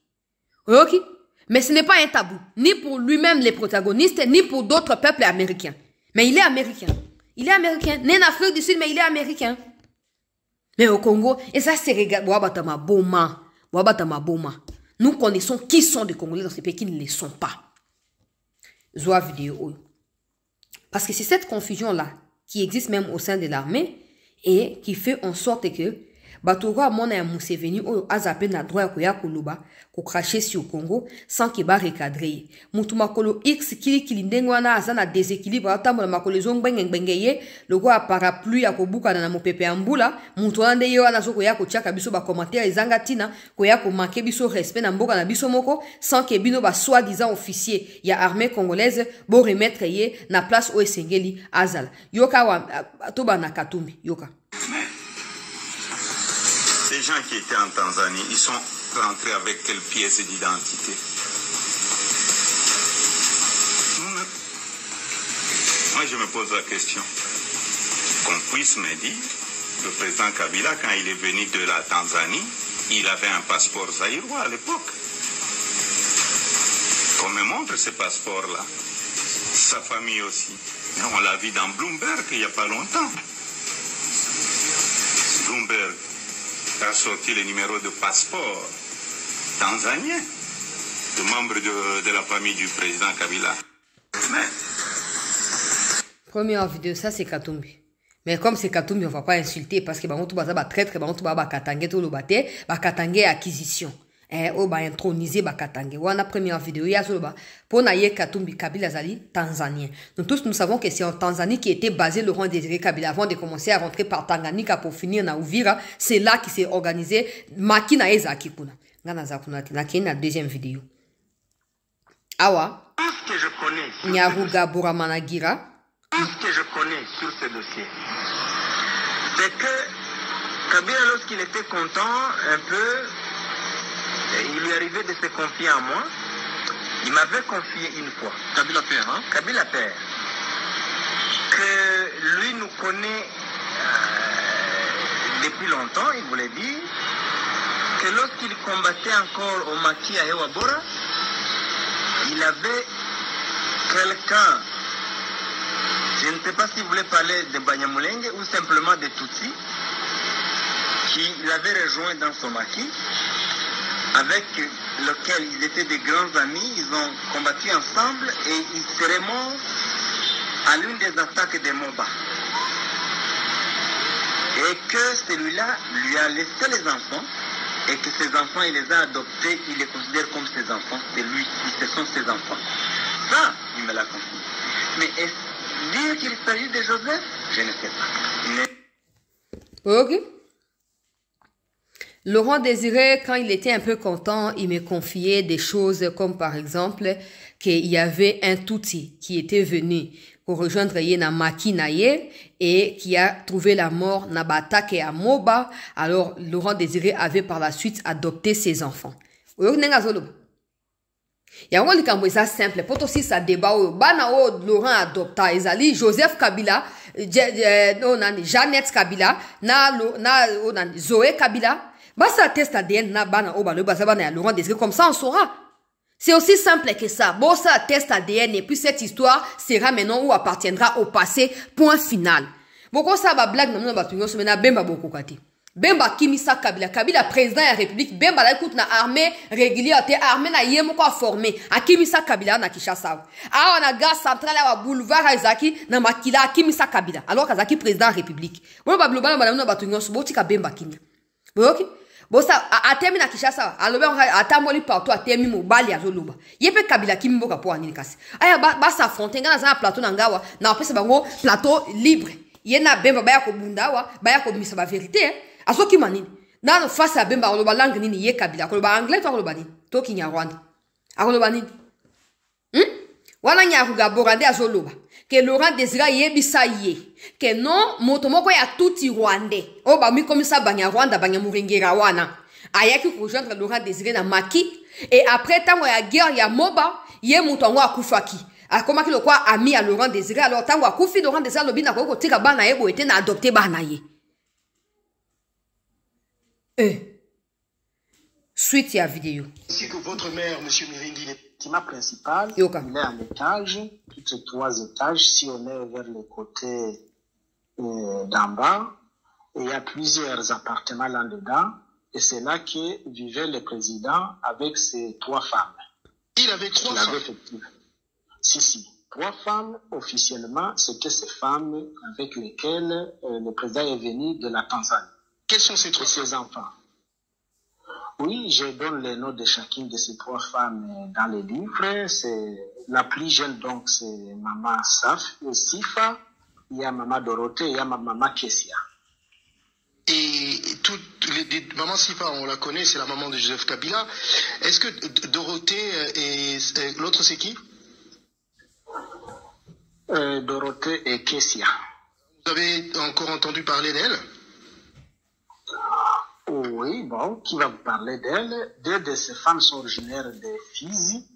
Ok? Mais ce n'est pas un tabou, ni pour lui-même les protagonistes, ni pour d'autres peuples américains. Mais il est américain. Il est américain. Né en Afrique du Sud, mais il est américain. Mais au Congo, et ça c'est regarde, nous connaissons qui sont des Congolais dans ces pays qui ne le sont pas. Zoa vidéo. Parce que c'est cette confusion-là qui existe même au sein de l'armée et qui fait en sorte que Batouga amona ya Museveni oyo azape na droit ya koya koloba ko cracher sur Congo sans qu'il ba recadrer. Mutu makolo X kili ndenge wana aza na déséquilibre atambola makolo zongbengebengeye logo a parapluie ya kobuka na mopepe ya mbula mutu wana nde yo wana zoko ya kotiaka biso ba commentaire ezanga tina koya ko manquer biso respect na mboka na biso moko sans que bino ba soi-disant officier ya armée congolaise bo remettre ye na place o esengeli azala. Yoka wa toba na Katumbi yoka. Les gens qui étaient en Tanzanie, ils sont rentrés avec quelle pièce d'identité? Moi, je me pose la question. Qu'on puisse me dire, le président Kabila, quand il est venu de la Tanzanie, il avait un passeport zaïrois à l'époque. Qu'on me montre ce passeport-là. Sa famille aussi. On l'a vu dans Bloomberg il n'y a pas longtemps. Bloomberg a sorti le numéro de passeport tanzanien de membres de la famille du président Kabila. Mais... Première vidéo, ça c'est Katumbi. Mais comme c'est Katumbi, on ne va pas insulter parce que on va traître, on va katange tout le bâté, katange acquisition. On va introniser katange. Wana première vidéo, il y a pour naïe Katumbi Kabila Zali tanzanien. Nous tous nous savons que c'est en Tanzanie qui était basé Laurent Désiré Kabila avant de commencer à rentrer par Tanganyika pour finir na Uvira. C'est là qu'il s'est organisé Makina Ezaki kuna. Ngana zakuna tina kena deuxième vidéo. Awa. Tout ce que je connais. Nyaruga Buramanagira. Tout ce que je connais sur ce dossier, c'est que Kabila, lorsqu'il était content un peu, il lui arrivait de se confier à moi. Il m'avait confié une fois. Kabila Père, hein? Kabila Père. Que lui nous connaît depuis longtemps, il voulait dire que lorsqu'il combattait encore au maquis à Ewabora, il avait quelqu'un, je ne sais pas si vous voulez parler de Banyamulenge ou simplement de Tutsi, qui l'avait rejoint dans son maquis, avec lequel ils étaient des grands amis, ils ont combattu ensemble et ils seraient morts à l'une des attaques des Moba. Et que celui-là lui a laissé les enfants et que ses enfants, il les a adoptés, il les considère comme ses enfants, c'est lui, ce sont ses enfants. Ça, il me l'a confié. Mais dire qu'il s'agit de Joseph, je ne sais pas. Ok. Laurent Désiré, quand il était un peu content, il me confiait des choses comme par exemple qu'il y avait un Tutsi qui était venu pour rejoindre Yena Makinaye et qui a trouvé la mort na batake à Moba. Alors Laurent Désiré avait par la suite adopté ses enfants. Il y a un likambo ça simple. Pour aussi ça débat bana Laurent adopta ezali Joseph Kabila, Jeannette Kabila, Zoé Kabila. Basta test ADN na bana oba le bazabana ya Laurent Désiré comme ça on saura. C'est aussi simple que ça. Bon ça test ADN et puis cette histoire sera maintenant ou appartiendra au passé. Point final. Boko ça ba blague na ba tunyo semena bemba boko kati. Bemba Kimisa Kabila, Kabila président de la République, Bemba la écoute na armée régulière, te armée na yemo ko formé, a Kimisa Kabila na Kinshasa. Ah on a gare centrale à boulevard Azaki na makila Kimisa Kabila. Alors Kazaki président de la République. Bon ba global ba na ba tunyo so botika Bemba Kinya. OK? Bon ça a terminé na Kinshasa, alobe a tamoli partout a terminé mobali ya zoloba. Yepe Kabila kimboka po anini kasi. Aya ba s'affronter ngana za plateau na ngawa, na pesa bango plateau libre. Yena Bemba ba ya ko bundawa, ba ya ko misa ba vérité. Asoki manini. Na face à Bemba oloba langue nini ye Kabila, oloba anglais to oloba nini. To Kinyarwanda. Oloba nini? Wana nyaruga borande azoloba. Que Laurent Désiré yebisa ye. Que non motomoko ya tuti rwandais. O ba mi komisa banya Rwanda banya muringera wana. Ayaki ko rejoindre Laurent Désiré na Maki et après tango ya guerre ya Moba, ye mutongo akufaki. Akoma ki lokwa ami à Laurent Désiré alors tango akufi Laurent Désiré lobina ko tika bana ye bo ete na adopter bana ye. Suite à vidéo. Ainsi que votre mère, M. Mirindi, le bâtiment principal, Yoka. il est en étage, toutes ces 3 étages, si on est vers le côté d'en bas, et il y a plusieurs appartements là-dedans, et c'est là que vivait le président avec ses 3 femmes. Il avait 3 femmes. Effectivement. Si. 3 femmes, officiellement, c'était ces femmes avec lesquelles le président est venu de la Tanzanie. Quels sont ces 3 et ses enfants? Oui, je donne les noms de chacune de ces 3 femmes dans les livres. C'est la plus jeune, donc c'est Maman Sifa, il y a Maman Dorothée, il y a Maman Kessia. Et Maman Sifa, on la connaît, c'est la maman de Joseph Kabila. Est-ce que Dorothée et l'autre c'est qui? Dorothée et Kessia. Vous avez encore entendu parler d'elle? Oui, bon, qui va vous parler d'elle? 2 de ces femmes sont originaires de Fizi,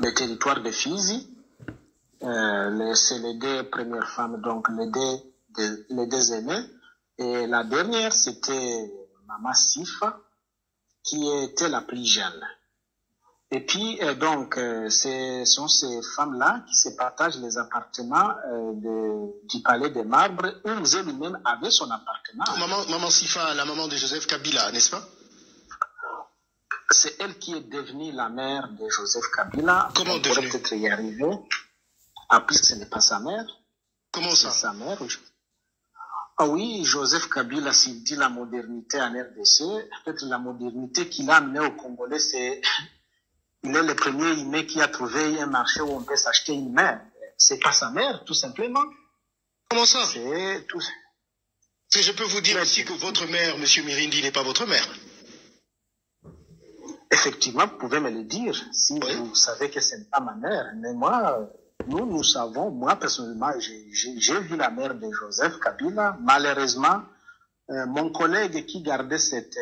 le territoire de Fizi. C'est les 2 premières femmes, donc les deux aînées. Et la dernière, c'était Maman Sifa, qui était la plus jeune. Et puis, ce sont ces femmes-là qui se partagent les appartements du Palais des Marbres, où Mzee lui-même avait son appartement. Maman Sifa, la maman de Joseph Kabila, n'est-ce pas? C'est elle qui est devenue la mère de Joseph Kabila. Comment devenue? On pourrait peut-être y arriver. Ah, puisque ce n'est pas sa mère. Comment ça? C'est sa mère. Ah oui, Joseph Kabila, s'il dit la modernité en RDC, peut-être la modernité qu'il a amenée au Congolais, c'est... Il est le premier Iné qui a trouvé un marché où on peut s'acheter une mère. C'est pas sa mère, tout simplement. Comment ça? C'est tout. Je peux vous dire aussi que votre mère, M. Mirindi, n'est pas votre mère. Effectivement, vous pouvez me le dire, si oui. Vous savez que ce n'est pas ma mère. Mais moi, nous savons, moi personnellement, j'ai vu la mère de Joseph Kabila. Malheureusement, mon collègue qui gardait cette...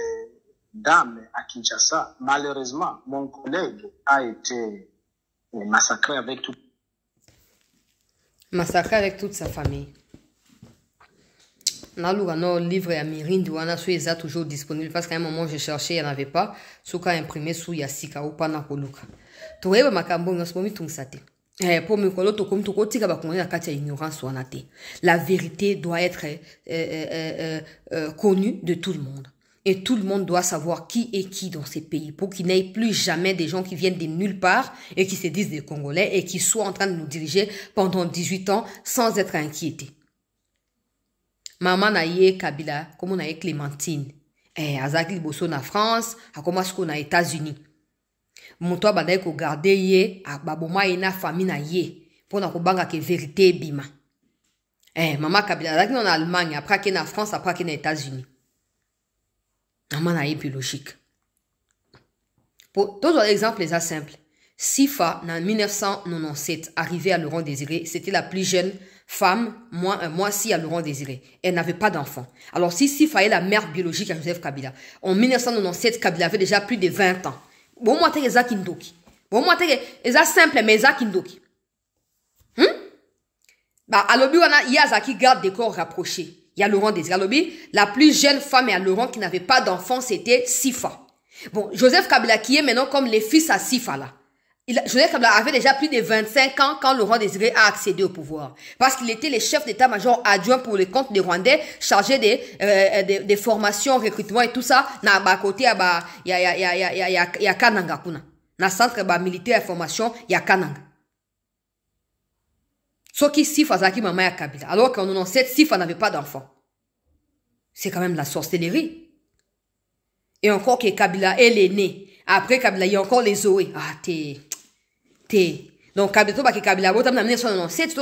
dame à Kinshasa, malheureusement, mon collègue a été massacré avec toute sa famille. Dans le livre à Mirindi, on a toujours disponible parce qu'à un moment je cherchais, il n'y en avait pas. Souka imprimé sous Yassika ou Panakoluka. Tu vois, ma cambo, on se met tout ça. Pour me colo comme tout côté ignorance la vérité doit être connue de tout le monde. Et tout le monde doit savoir qui est qui dans ces pays pour qu'il n'y ait plus jamais des gens qui viennent de nulle part et qui se disent des Congolais et qui soient en train de nous diriger pendant 18 ans sans être inquiétés. Maman naïe Kabila, comme on a Clémentine, Azaki Liboso na France, a commencé qu'on a États-Unis. Mon toit badaï ko garder yé, a baboma ena famille na yé, pour na ko banga ke vérité bima. Maman Kabila, Azaki en Allemagne, après qu'en France, après qu'en États-Unis. Maman naïe biologique. Pour d'autres exemples les simples. Sifa, en 1997, arrivée à Laurent Désiré, c'était la plus jeune femme, moi si à Laurent Désiré. Elle n'avait pas d'enfant. Alors si Sifa est la mère biologique à Joseph Kabila, en 1997, Kabila avait déjà plus de 20 ans. Bon, moi, t'es Kindoki. Bon, moi, t'es simple, mais Kindoki. Alors, il y a Zaki garde des corps rapprochés. Il y a Laurent Désiré. Alors, la plus jeune femme à Laurent qui n'avait pas d'enfant, c'était Sifa. Bon, Joseph Kabila qui est maintenant comme les fils à Sifa là. Joseph Kabila avait déjà plus de 25 ans quand Laurent Désiré a accédé au pouvoir. Parce qu'il était le chef d'état-major adjoint pour les comptes des Rwandais, chargé des formations, recrutement et tout ça. Na ba côté il y a Kananga kuna. Na centre militaire de formation, il y a Kananga. Ce qui Sifa Zaki maman ya Kabila. Alors qu'en 97, Sifa n'avait pas d'enfant. C'est quand même la sorcellerie. Et encore que Kabila, elle est née. Après Kabila, il y a encore les Zoé. Ah, donc Kabila, Kabila, en 1997,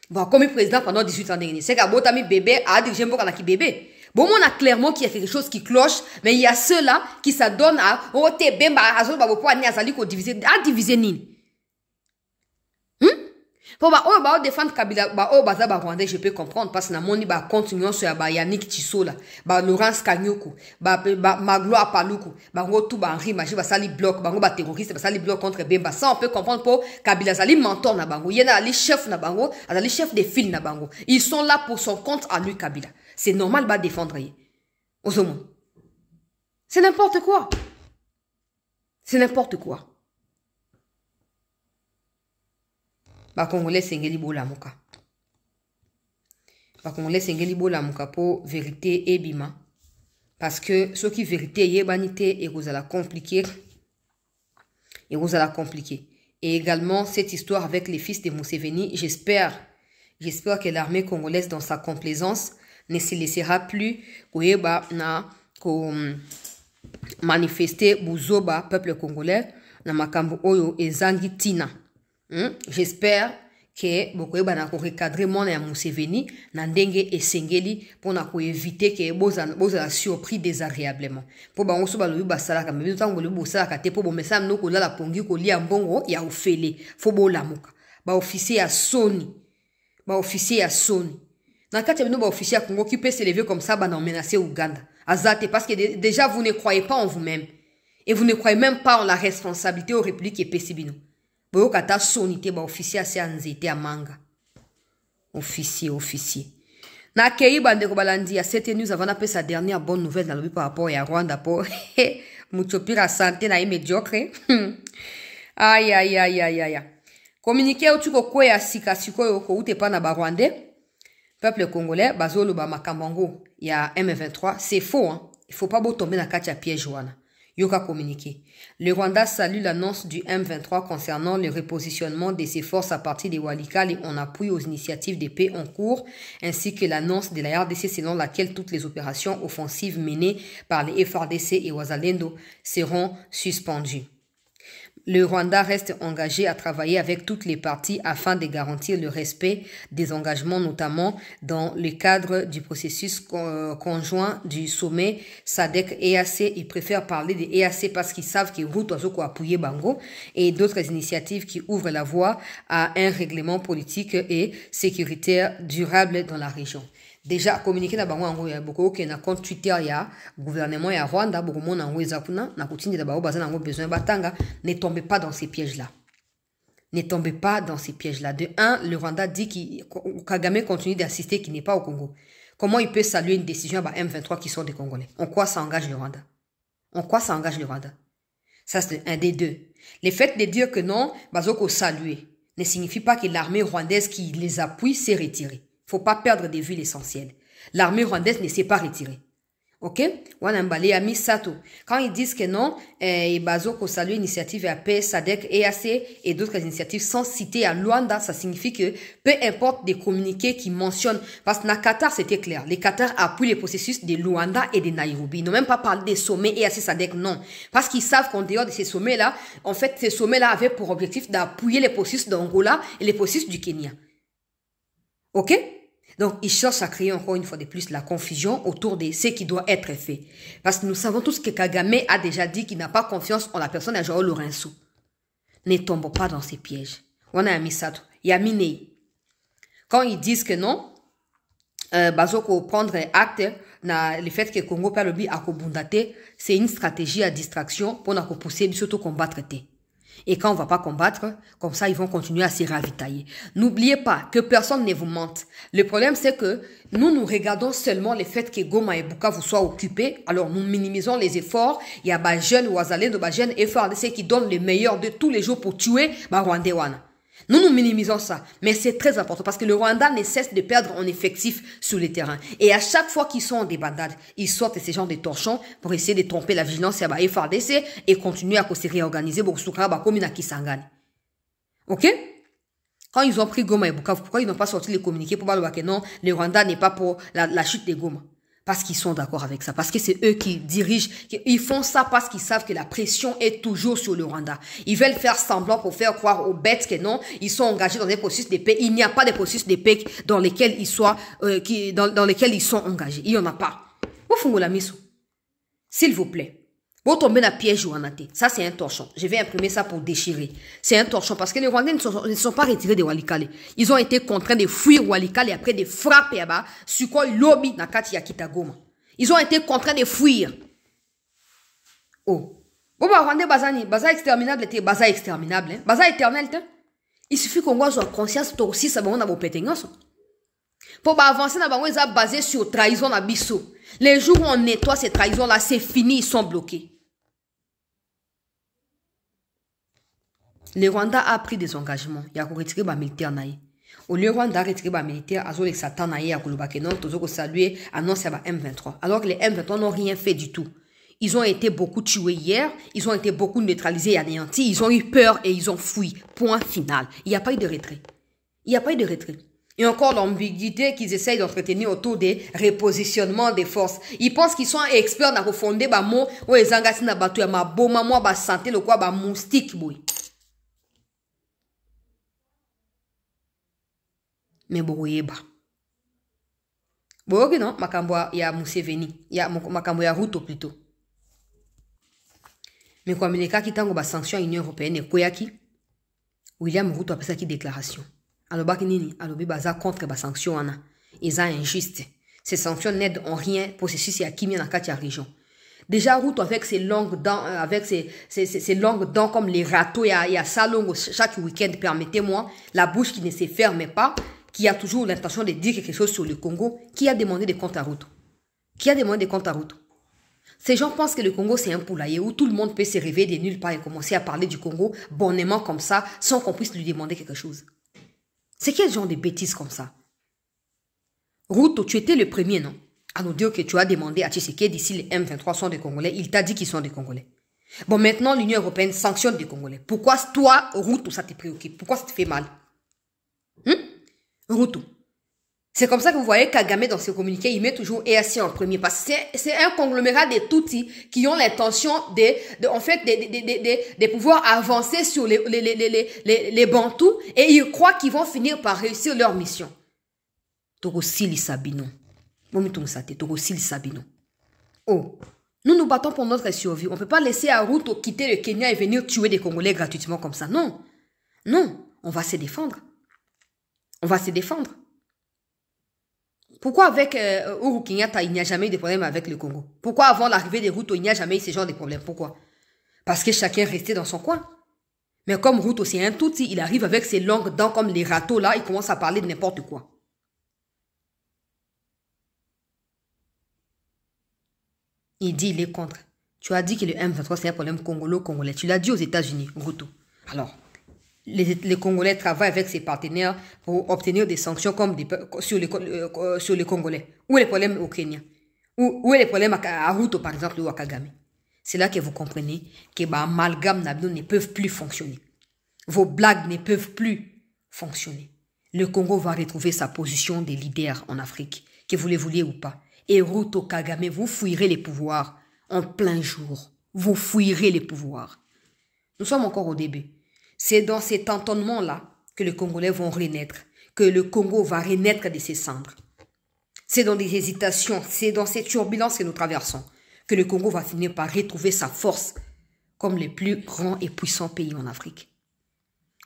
bon, comme président pendant 18 ans, c'est que bébé a dirigé un bébé. Bon, on a clairement qu'il y a quelque chose qui cloche, mais il y a ceux-là qui s'adonnent à, oh, t'es ben, diviser nini. Pour défendre Kabila, Rwandais, je peux comprendre parce que namoni ba continuons sur Yannick Chisola, Laurence Kanyoko, Magloire Paluku, tout Henri Maji va sali bloc, terroriste va sali bloc contre Bemba. Ça on peut comprendre pour Kabila sali mentor na bango, yena ali chef na bango, ali chef des fils na bango. Ils sont là pour son compte à lui Kabila. C'est normal ba défendre yi. Ozomo. C'est n'importe quoi. C'est n'importe quoi. Congolais sengeli bola muka. Congolais sengeli bola muka pour vérité et bima. Parce que ce qui vérité yebanité et vous allez compliquer. Et également, cette histoire avec les fils de Museveni, j'espère que l'armée congolaise, dans sa complaisance, ne se laissera plus manifester buzoba peuple congolais na makambo oyo ezangi tina. J'espère que bokoyeba na ko recadrer mona ya Museveni na ndenge esengeli pona ko éviter que boza surpris désagréablement. Po bango so balobi basala ka mebi tango bolobi bosala ka te po bo mesa no ko la pongi ko lia mbongo ya ofele fo bo lamuka. Ba officier ya Sony. Na kati bino ba officier ya Congo qui peut se lever comme ça ba na menacer Uganda. Azate parce que déjà vous ne croyez pas en vous-même et vous ne croyez même pas en la responsabilité aux républiques et pesibino. Boyo kata sonité ba officier ase anzete amanga. Officier. Na kei bande ko balandi ya cette news avant d'appeler sa dernière bonne nouvelle dans le par rapport à Rwanda pour Muchopira santé na médiocre. Aïe. Communiqué au tuko kwe ya sika siko ko ute pa na ba Rwandais. Peuple congolais bazolo ba makambango ya M23, c'est faux hein. Il faut pas tomber dans katia piège wana. Yoka communiqué. Le Rwanda salue l'annonce du M23 concernant le repositionnement de ses forces à partir de Walikale en appui aux initiatives de paix en cours, ainsi que l'annonce de la RDC selon laquelle toutes les opérations offensives menées par les FARDC et Wazalendo seront suspendues. Le Rwanda reste engagé à travailler avec toutes les parties afin de garantir le respect des engagements, notamment dans le cadre du processus conjoint du sommet SADC-EAC. Ils préfèrent parler de EAC parce qu'ils savent que Ruto a appuyé Bango et d'autres initiatives qui ouvrent la voie à un règlement politique et sécuritaire durable dans la région. Déjà communiqué na bango yango ya boko ke na compte Twitter ya gouvernement ya Rwanda boko mona ngo ezakuna na kutindi da bao bazana ngo besoin batanga. Ne tombez pas dans ces pièges là. De un, le Rwanda dit que Kagame continue d'assister qui n'est pas au Congo. Comment il peut saluer une décision à M23 qui sont des Congolais? En quoi ça engage le Rwanda? Ça c'est un des deux. Le fait de dire que non, bazoko saluer ne signifie pas que l'armée rwandaise qui les appuie s'est retirée. Faut pas perdre de vue l'essentiel. L'armée rwandaise ne s'est pas retirée. Ok? Wanambale Ami Sato. Quand ils disent que non, Bazoko salue l'initiative AP, SADC, EAC et d'autres initiatives sans citer à Luanda, ça signifie que peu importe des communiqués qui mentionnent, parce que dans Qatar c'était clair, les Qatar appuient les processus de Luanda et de Nairobi. Ils n'ont même pas parlé des sommets EAC, SADC, non. Parce qu'ils savent qu'en dehors de ces sommets-là, en fait, ces sommets-là avaient pour objectif d'appuyer les processus d'Angola et les processus du Kenya. Ok? Donc, ils cherchent à créer encore une fois de plus la confusion autour de ce qui doit être fait. Parce que nous savons tous que Kagame a déjà dit qu'il n'a pas confiance en la personne de Joao Lourenço. Ne tombons pas dans ces pièges. On a mis ça. Yaminei. Quand ils disent que non, Bazoko prendre acte na le fait que Congo perd le but à Kobundate, c'est une stratégie à distraction pour nous pousser surtout combattre. Et quand on va pas combattre, comme ça, ils vont continuer à se ravitailler. N'oubliez pas que personne ne vous mente. Le problème, c'est que nous regardons seulement le fait que Goma et Bukavu soient occupés. Alors, nous minimisons les efforts. Il y a des jeunes Ouazalendo, des jeunes FARDC qui donnent le meilleur de tous les jours pour tuer Rwandais. Nous minimisons ça. Mais c'est très important parce que le Rwanda ne cesse de perdre en effectif sur le terrain. Et à chaque fois qu'ils sont en débandade, ils sortent ces genres de torchons pour essayer de tromper la vigilance à FARDC et continuer à se réorganiser pour comme une Kisangani. Ok? Quand ils ont pris Goma et Bukavu, pourquoi ils n'ont pas sorti les communiqués pour dire que non, le Rwanda n'est pas pour la chute de Goma? Parce qu'ils sont d'accord avec ça. Parce que c'est eux qui dirigent. Ils font ça parce qu'ils savent que la pression est toujours sur le Rwanda. Ils veulent faire semblant pour faire croire aux bêtes que non, ils sont engagés dans des processus de paix. Il n'y a pas de processus de paix dans lesquels ils soient, dans lesquels ils sont engagés. Il n'y en a pas. S'il vous plaît. Vous tombez dans le piège ou en athée. Ça, c'est un torchon. Je vais imprimer ça pour déchirer. C'est un torchon parce que les Rwandais ne sont pas retirés de Walikale. Ils ont été contraints de fuir Walikale et après de frapper là-bas. Sur quoi lobby na kati ya Kitagoma. Ils ont été contraints de fuir. Oh. Bon, bah, Rwandais, baza exterminable, était baza exterminable, hein. Baza éternel, hein. Il suffit qu'on voit sur conscience, toi aussi, ça va, on a vos pétengans. Pour avancer, on est basé sur trahison à Bissau. Les jours où on nettoie ces trahisons-là, c'est fini, ils sont bloqués. Le Rwanda a pris des engagements. Il y a retiré les militaires. Au lieu Rwanda a retiré les militaires, il y a Satan, il y a salué, annonce à M23. Alors que les M23 n'ont rien fait du tout. Ils ont été beaucoup tués hier, ils ont été beaucoup neutralisés et anéantis, ils ont eu peur et ils ont fui. Point final. Il n'y a pas eu de retrait. Il n'y a pas eu de retrait. Et encore l'ambiguïté qu'ils essayent d'entretenir autour des repositionnements des forces. Ils pensent qu'ils sont experts dans refonder ba mo ou les engagés na batu ya maboma moi ba santé le quoi ba moustique boy. Mais boyeba. Boyoki non makambo ya Museveni, ya makambo ya Ruto plutôt. Mais kwa mileka kitango ba sanction à Union européenne koyaki William Ruto a passé qui déclaration. Alobaki nini, alobi baza contre ba sanction ana. Eza injuste. Ces sanctions n'aident en rien processus ya kimia na kati ya région. Déjà Ruto avec ses longues dents ses longues dents comme les râteaux ya salongo chaque week-end, permettez-moi, la bouche qui ne se ferme pas, qui a toujours l'intention de dire quelque chose sur le Congo, qui a demandé des comptes à Ruto. Qui a demandé des comptes à Ruto. Ces gens pensent que le Congo c'est un poulailler où tout le monde peut se réveiller de nulle part et commencer à parler du Congo bonnement comme ça sans qu'on puisse lui demander quelque chose. C'est quel genre de bêtises comme ça? Ruto, tu étais le premier, non? À nous dire que tu as demandé à Tshisekedi si les M23 sont des Congolais. Il t'a dit qu'ils sont des Congolais. Bon, maintenant, l'Union européenne sanctionne des Congolais. Pourquoi toi, Ruto, ça te préoccupe? Pourquoi ça te fait mal? Ruto. C'est comme ça que vous voyez Kagame dans ses communiqués, il met toujours EAC en premier. Parce que c'est un conglomérat de Tutsis qui ont l'intention de pouvoir avancer sur les Bantous et ils croient qu'ils vont finir par réussir leur mission. Toko Sili Sabino. Oh, nous nous battons pour notre survie. On ne peut pas laisser à Ruto quitter le Kenya et venir tuer des Congolais gratuitement comme ça. Non. Non. On va se défendre. On va se défendre. Pourquoi avec Uhuru Kenyatta, il n'y a jamais eu de problème avec le Congo? Pourquoi avant l'arrivée des Ruto, il n'y a jamais eu ce genre de problème? Pourquoi? Parce que chacun restait dans son coin. Mais comme Ruto, c'est un Tutsi, il arrive avec ses longues dents comme les râteaux là, il commence à parler de n'importe quoi. Il dit, il est contre. Tu as dit que le M23, c'est un problème congolo-congolais. Tu l'as dit aux États-Unis, Ruto. Alors, les Congolais travaillent avec ses partenaires pour obtenir des sanctions comme sur les Congolais. Où est le problème au Kenya? Où est le problème à Ruto, par exemple, ou à Kagame? C'est là que vous comprenez que bah, amalgame ne peuvent plus fonctionner. Vos blagues ne peuvent plus fonctionner. Le Congo va retrouver sa position de leader en Afrique, que vous le vouliez ou pas. Et Ruto, Kagame, vous fouillerez les pouvoirs en plein jour. Vous fouillerez les pouvoirs. Nous sommes encore au début. C'est dans cet entonnement-là que les Congolais vont renaître, que le Congo va renaître de ses cendres. C'est dans des hésitations, c'est dans ces turbulences que nous traversons que le Congo va finir par retrouver sa force comme les plus grands et puissants pays en Afrique.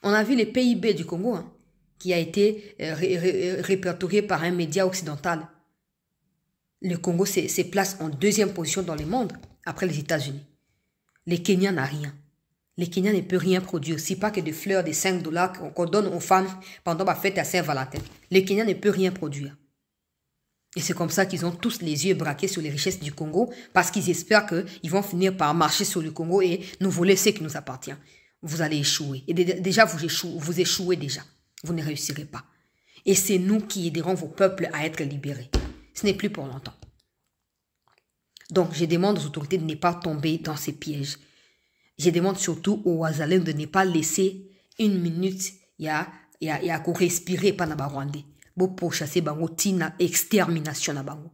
On a vu le PIB du Congo, hein, qui a été répertorié par un média occidental. Le Congo se place en deuxième position dans le monde, après les États-Unis. Le Kenya n'a rien. Le Kenya ne peut rien produire, si pas que des fleurs de 5 $ qu'on donne aux femmes pendant la fête à Saint-Valentin. Le Kenya ne peut rien produire. Et c'est comme ça qu'ils ont tous les yeux braqués sur les richesses du Congo, parce qu'ils espèrent qu'ils vont finir par marcher sur le Congo et nous voler ce qui nous appartient. Vous allez échouer. Et déjà, vous échouez déjà. Vous ne réussirez pas. Et c'est nous qui aiderons vos peuples à être libérés. Ce n'est plus pour longtemps. Donc, je demande aux autorités de ne pas tomber dans ces pièges. Je demande surtout aux Ouazalais de ne pas laisser une minute y a qu'on respirer pas na Rwandais. Pour chasser bango tina extermination na bango.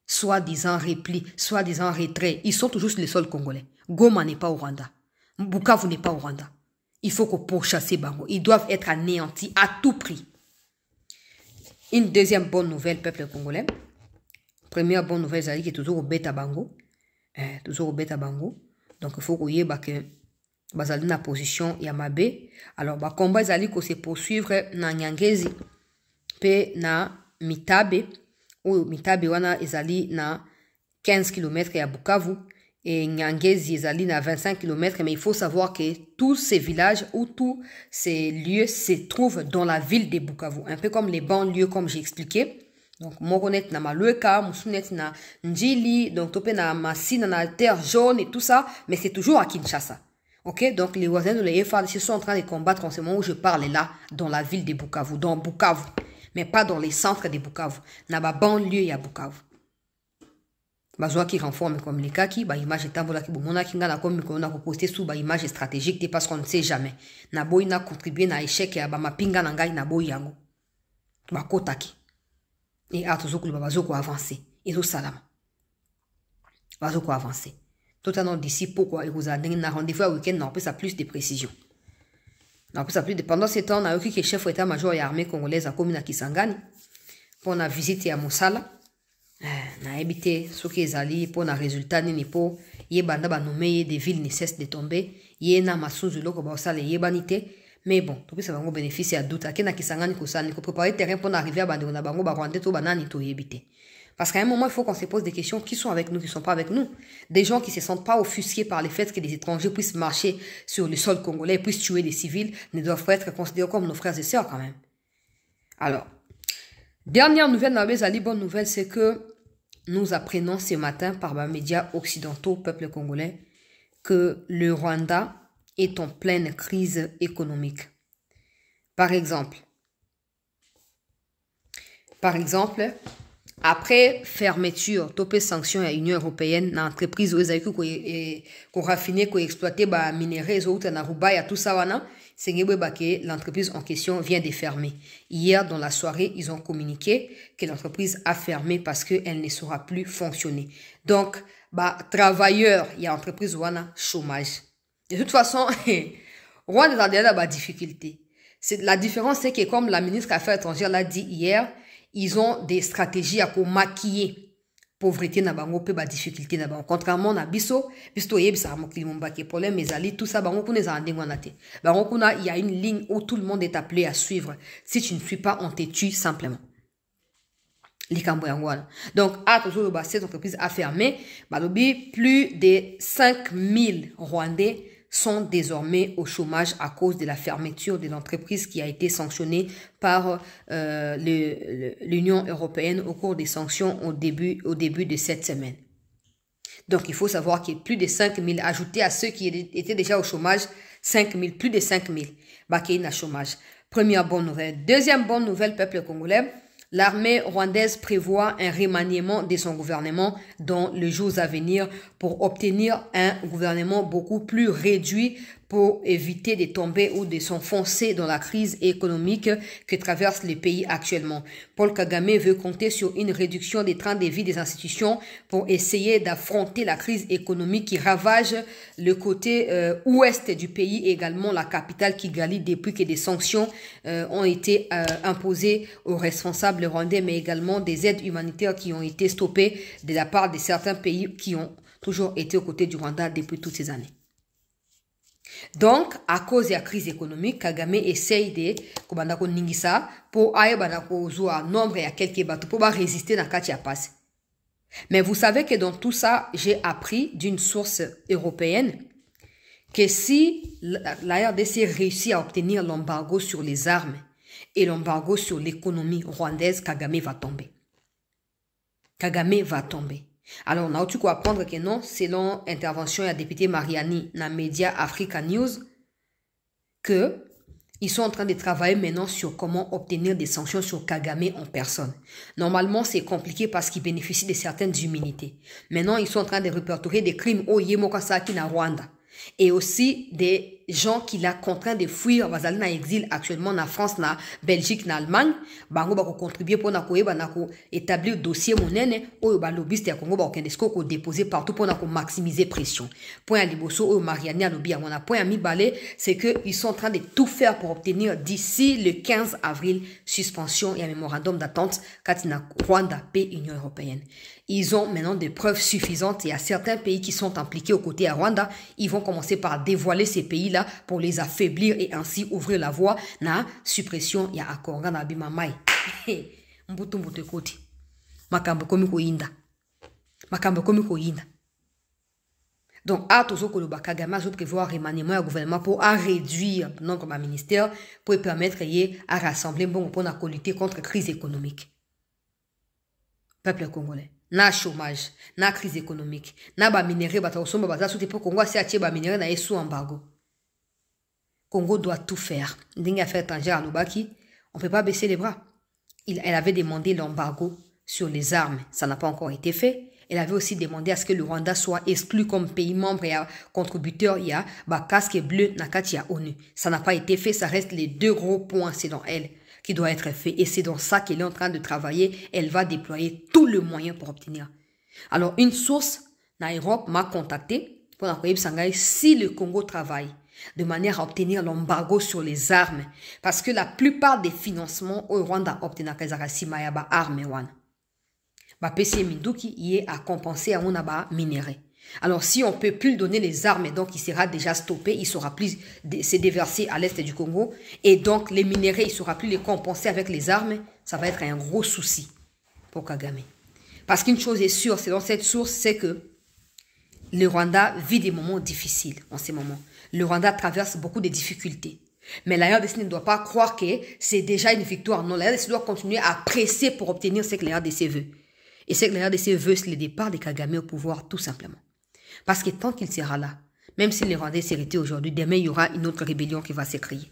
Soi-disant repli, soi-disant retrait, ils sont toujours sur le sol congolais. Goma n'est pas au Rwanda. Bukavu n'est pas au Rwanda. Il faut qu'on pourchasse bango. Ils doivent être anéantis à tout prix. Une deuxième bonne nouvelle, peuple congolais. Première bonne nouvelle, c'est qu'il est toujours au bêta bango. Toujours au bêta bango. Donc, il faut qu'on y ait que bazali na position Yamabe. Alors, bah, combat zali ko se poursuivre na Nyangezi. Pe na Mitabe. Ou Mitabe wana ezali na 15 km ya Bukavu. Et Nyangezi ezali na 25 km. Mais il faut savoir que tous ces villages ou tous ces lieux se trouvent dans la ville de Bukavu. Un peu comme les banlieues, comme j'ai expliqué. Donc, Mokonet na Malueka, Moussounet na Njili, donc Topé na Massina na Terre Jaune et tout ça, mais c'est toujours à Kinshasa. Ok? Donc, les voisins de l'EFARDC sont en train de combattre en ce moment où je parle là, dans la ville de Bukavu, dans Bukavu, mais pas dans les centres de Bukavu. Na ba banlieue ya Bukavu. Bazoa qui renforme comme les cas qui, image est tambola qui bomona qui n'a comme qu'on a posté sous image stratégique parce qu'on ne sait jamais. Na boy na contribué na échec et ma pinga na ngai na boy yango. Ba kotaki. Et atozoko le bazoko avancer. Et au salam. Bazoko avancer. Totalement d'ici pourquoi il vous a donné un rendez-vous à week-end, n'a pas plus de précision. N'a pas plus de pendant ce temps, on a eu que chef d'état-major et armée congolaise à commune à Kisangani pour na visite à Moussala. Na habité ce qui est allé pour na résultat ni pour y banda ba nommé des villes ne cessent de tomber y na masuzu loko ba osala y banité mais bon tout ça va ngo bénéficier à doute akena Kisangani ko sani ko préparer terrain pour arriver à bande na bango ba rwandais to banani to yebité. Parce qu'à un moment, il faut qu'on se pose des questions. Qui sont avec nous, qui ne sont pas avec nous? Des gens qui ne se sentent pas offusqués par le fait que des étrangers puissent marcher sur le sol congolais, puissent tuer des civils, ne doivent pas être considérés comme nos frères et sœurs quand même. Alors, dernière nouvelle, Ali, bonne nouvelle, c'est que nous apprenons ce matin par les médias occidentaux, peuple congolais, que le Rwanda est en pleine crise économique. Par exemple, après fermeture, topé sanction à l'Union européenne, l'entreprise où ils ont raffiné, qui exploité les minéraux, tout ça, l'entreprise en question vient de fermer. Hier, dans la soirée, ils ont communiqué que l'entreprise a fermé parce qu'elle ne saura plus fonctionner. Donc, travailleurs, il y a entreprise ou chômage. De toute façon, Rwanda est dans la difficulté. La différence, c'est que comme la ministre des Affaires étrangères l'a dit hier, ils ont des stratégies à maquiller pauvreté na bango pe ba difficulté na bango contrairement na biso yebisa mokili mombaki problème ezali tout ça bango kuna za ndengwa na te bango kuna il y a une ligne où tout le monde est appelé à suivre si tu ne suis pas on te tue simplement likambo yango wana donc toujours ba cette entreprise a fermé balobi plus de 5000 Rwandais sont désormais au chômage à cause de la fermeture de l'entreprise qui a été sanctionnée par l'Union européenne au cours des sanctions au début de cette semaine. Donc, il faut savoir qu'il y a plus de 5000 ajoutés à ceux qui étaient déjà au chômage, 5000, plus de 5000 qui sont au chômage. Première bonne nouvelle. Deuxième bonne nouvelle, peuple congolais. L'armée rwandaise prévoit un remaniement de son gouvernement dans les jours à venir pour obtenir un gouvernement beaucoup plus réduit pour éviter de tomber ou de s'enfoncer dans la crise économique que traverse le pays actuellement. Paul Kagame veut compter sur une réduction des trains de vie des institutions pour essayer d'affronter la crise économique qui ravage le côté ouest du pays et également la capitale Kigali depuis que des sanctions ont été imposées aux responsables rwandais, mais également des aides humanitaires qui ont été stoppées de la part de certains pays qui ont toujours été aux côtés du Rwanda depuis toutes ces années. Donc, à cause de la crise économique, Kagame essaye de kubandako ningisa pour aye bandako zoa nombre ya quelques bateaux pour résister dans katia passe. Mais vous savez que dans tout ça, j'ai appris d'une source européenne que si la RDC réussit à obtenir l'embargo sur les armes et l'embargo sur l'économie rwandaise, Kagame va tomber. Kagame va tomber. Alors, on a aussi quoi apprendre que non, selon intervention de la députée Mariani dans les médias Africa News, que ils sont en train de travailler maintenant sur comment obtenir des sanctions sur Kagame en personne. Normalement, c'est compliqué parce qu'il bénéficie de certaines immunités. Maintenant, ils sont en train de répertorier des crimes au Yemokasaki na Rwanda. Et aussi des gens qu'il a contraints de fuir bazali na exil actuellement na France, na Belgique, na Allemagne, bango bako contribuer pour na koyeba na ko établir dossier monene oyo ba lobbyiste ya Congo ba okendesko ko déposer partout pour na ko maximiser pression. Point à liboso oyo Mariani a lobby à point à mi-balé, c'est que ils sont en train de tout faire pour obtenir d'ici le 15 avril suspension et un mémorandum d'attente katina Rwanda paix Union européenne. Ils ont maintenant des preuves suffisantes et il y a certains pays qui sont impliqués aux côtés à Rwanda, ils vont commencer par dévoiler ces pays-là pour les affaiblir et ainsi ouvrir la voie na suppression ya akonga na bimamai. Mbutu mbutu koti. Makambo komi ko inda. Makambo komi ko inda. Donc, à tous les Kagame a prévoir remaniement du gouvernement pour réduire le nombre de ministères pour permettre à rassembler bon pour lutter contre la crise économique. Peuple congolais. Na chômage, na crise économique, na ba minéraux batosomba bazasuti pour Congo si atie ba minéraux na sous embargo. Congo doit tout faire. Ndingi affaire étrangère à Lubaki, on peut pas baisser les bras. Elle avait demandé l'embargo sur les armes, ça n'a pas encore été fait. elle avait aussi demandé à ce que le Rwanda soit exclu comme pays membre et contributeur. Il y a casque bleu, nakati à ONU. Ça n'a pas été fait, ça reste les deux gros points selon elle qui doit être fait. Et c'est dans ça qu'elle est en train de travailler. Elle va déployer tout le moyen pour obtenir. Alors, une source dans Europe m'a contacté pour envoyer si le Congo travaille de manière à obtenir l'embargo sur les armes. Parce que la plupart des financements au Rwanda obtenir Kazarasi Mayaba armes wan. PC Minduki y est à compenser à mon minerai. Alors si on peut plus donner les armes, donc il sera déjà stoppé, il sera plus se déverser à l'est du Congo et donc les minéraux il sera plus les compenser avec les armes, ça va être un gros souci pour Kagame. Parce qu'une chose est sûre, c'est dans cette source, c'est que le Rwanda vit des moments difficiles en ces moments. Le Rwanda traverse beaucoup de difficultés. Mais la RDC ne doit pas croire que c'est déjà une victoire. Non, la RDC doit continuer à presser pour obtenir ce que la RDC veut. Et ce que la RDC veut, c'est le départ de Kagame au pouvoir, tout simplement. Parce que tant qu'il sera là, même si les Rwandais s'arrêtent aujourd'hui, demain, il y aura une autre rébellion qui va s'écrire.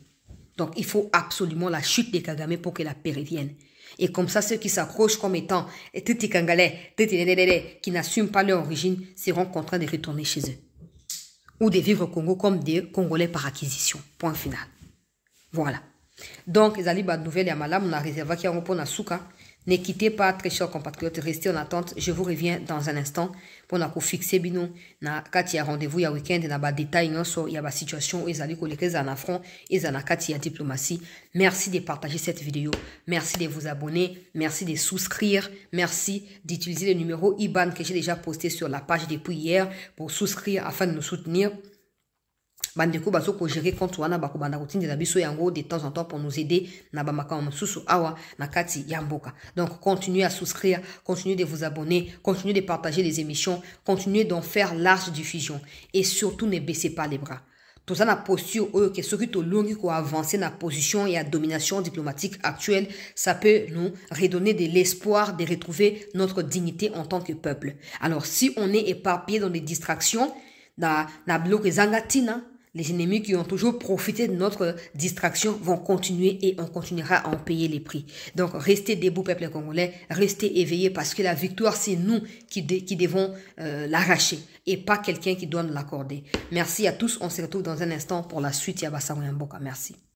Donc, il faut absolument la chute de Kagame pour que la paix revienne. Et comme ça, ceux qui s'accrochent comme étant Titi Kangalais, qui n'assument pas leur origine, seront contraints de retourner chez eux. Ou de vivre au Congo comme des Congolais par acquisition. Point final. Voilà. Donc, les alibas nouvelles et Amalam, on a réservé qui a pour Nasuka. Ne quittez pas, très chers compatriotes, restez en attente. Je vous reviens dans un instant pour nous fixer bino na kati ya rendez-vous ya week-end na ba détail nyonso ya ba situation ezali kolekeza na front ezana kati ya diplomatie. Merci de partager cette vidéo, merci de vous abonner, merci de souscrire, merci d'utiliser le numéro IBAN que j'ai déjà posté sur la page depuis hier pour souscrire afin de nous soutenir. Bandeko bazo ko gérer compte wana bako banda routine de biso yango de temps en temps pour nous aider na ba makama susu awa na kati ya mboka. Donc continuez à souscrire, continuez de vous abonner, continuez de partager les émissions, continuez d'en faire large diffusion et surtout ne baissez pas les bras. Tout ça na posture que ceux qui to longi ko avancer na position et à domination diplomatique actuelle, ça peut nous redonner de l'espoir de retrouver notre dignité en tant que peuple. Alors si on est éparpillé dans des distractions na bloc zangatina, les ennemis qui ont toujours profité de notre distraction vont continuer et on continuera à en payer les prix. Donc, restez debout, peuple congolais, restez éveillés parce que la victoire, c'est nous qui devons l'arracher et pas quelqu'un qui doit nous l'accorder. Merci à tous. On se retrouve dans un instant pour la suite. Yabasa Mboka. Merci.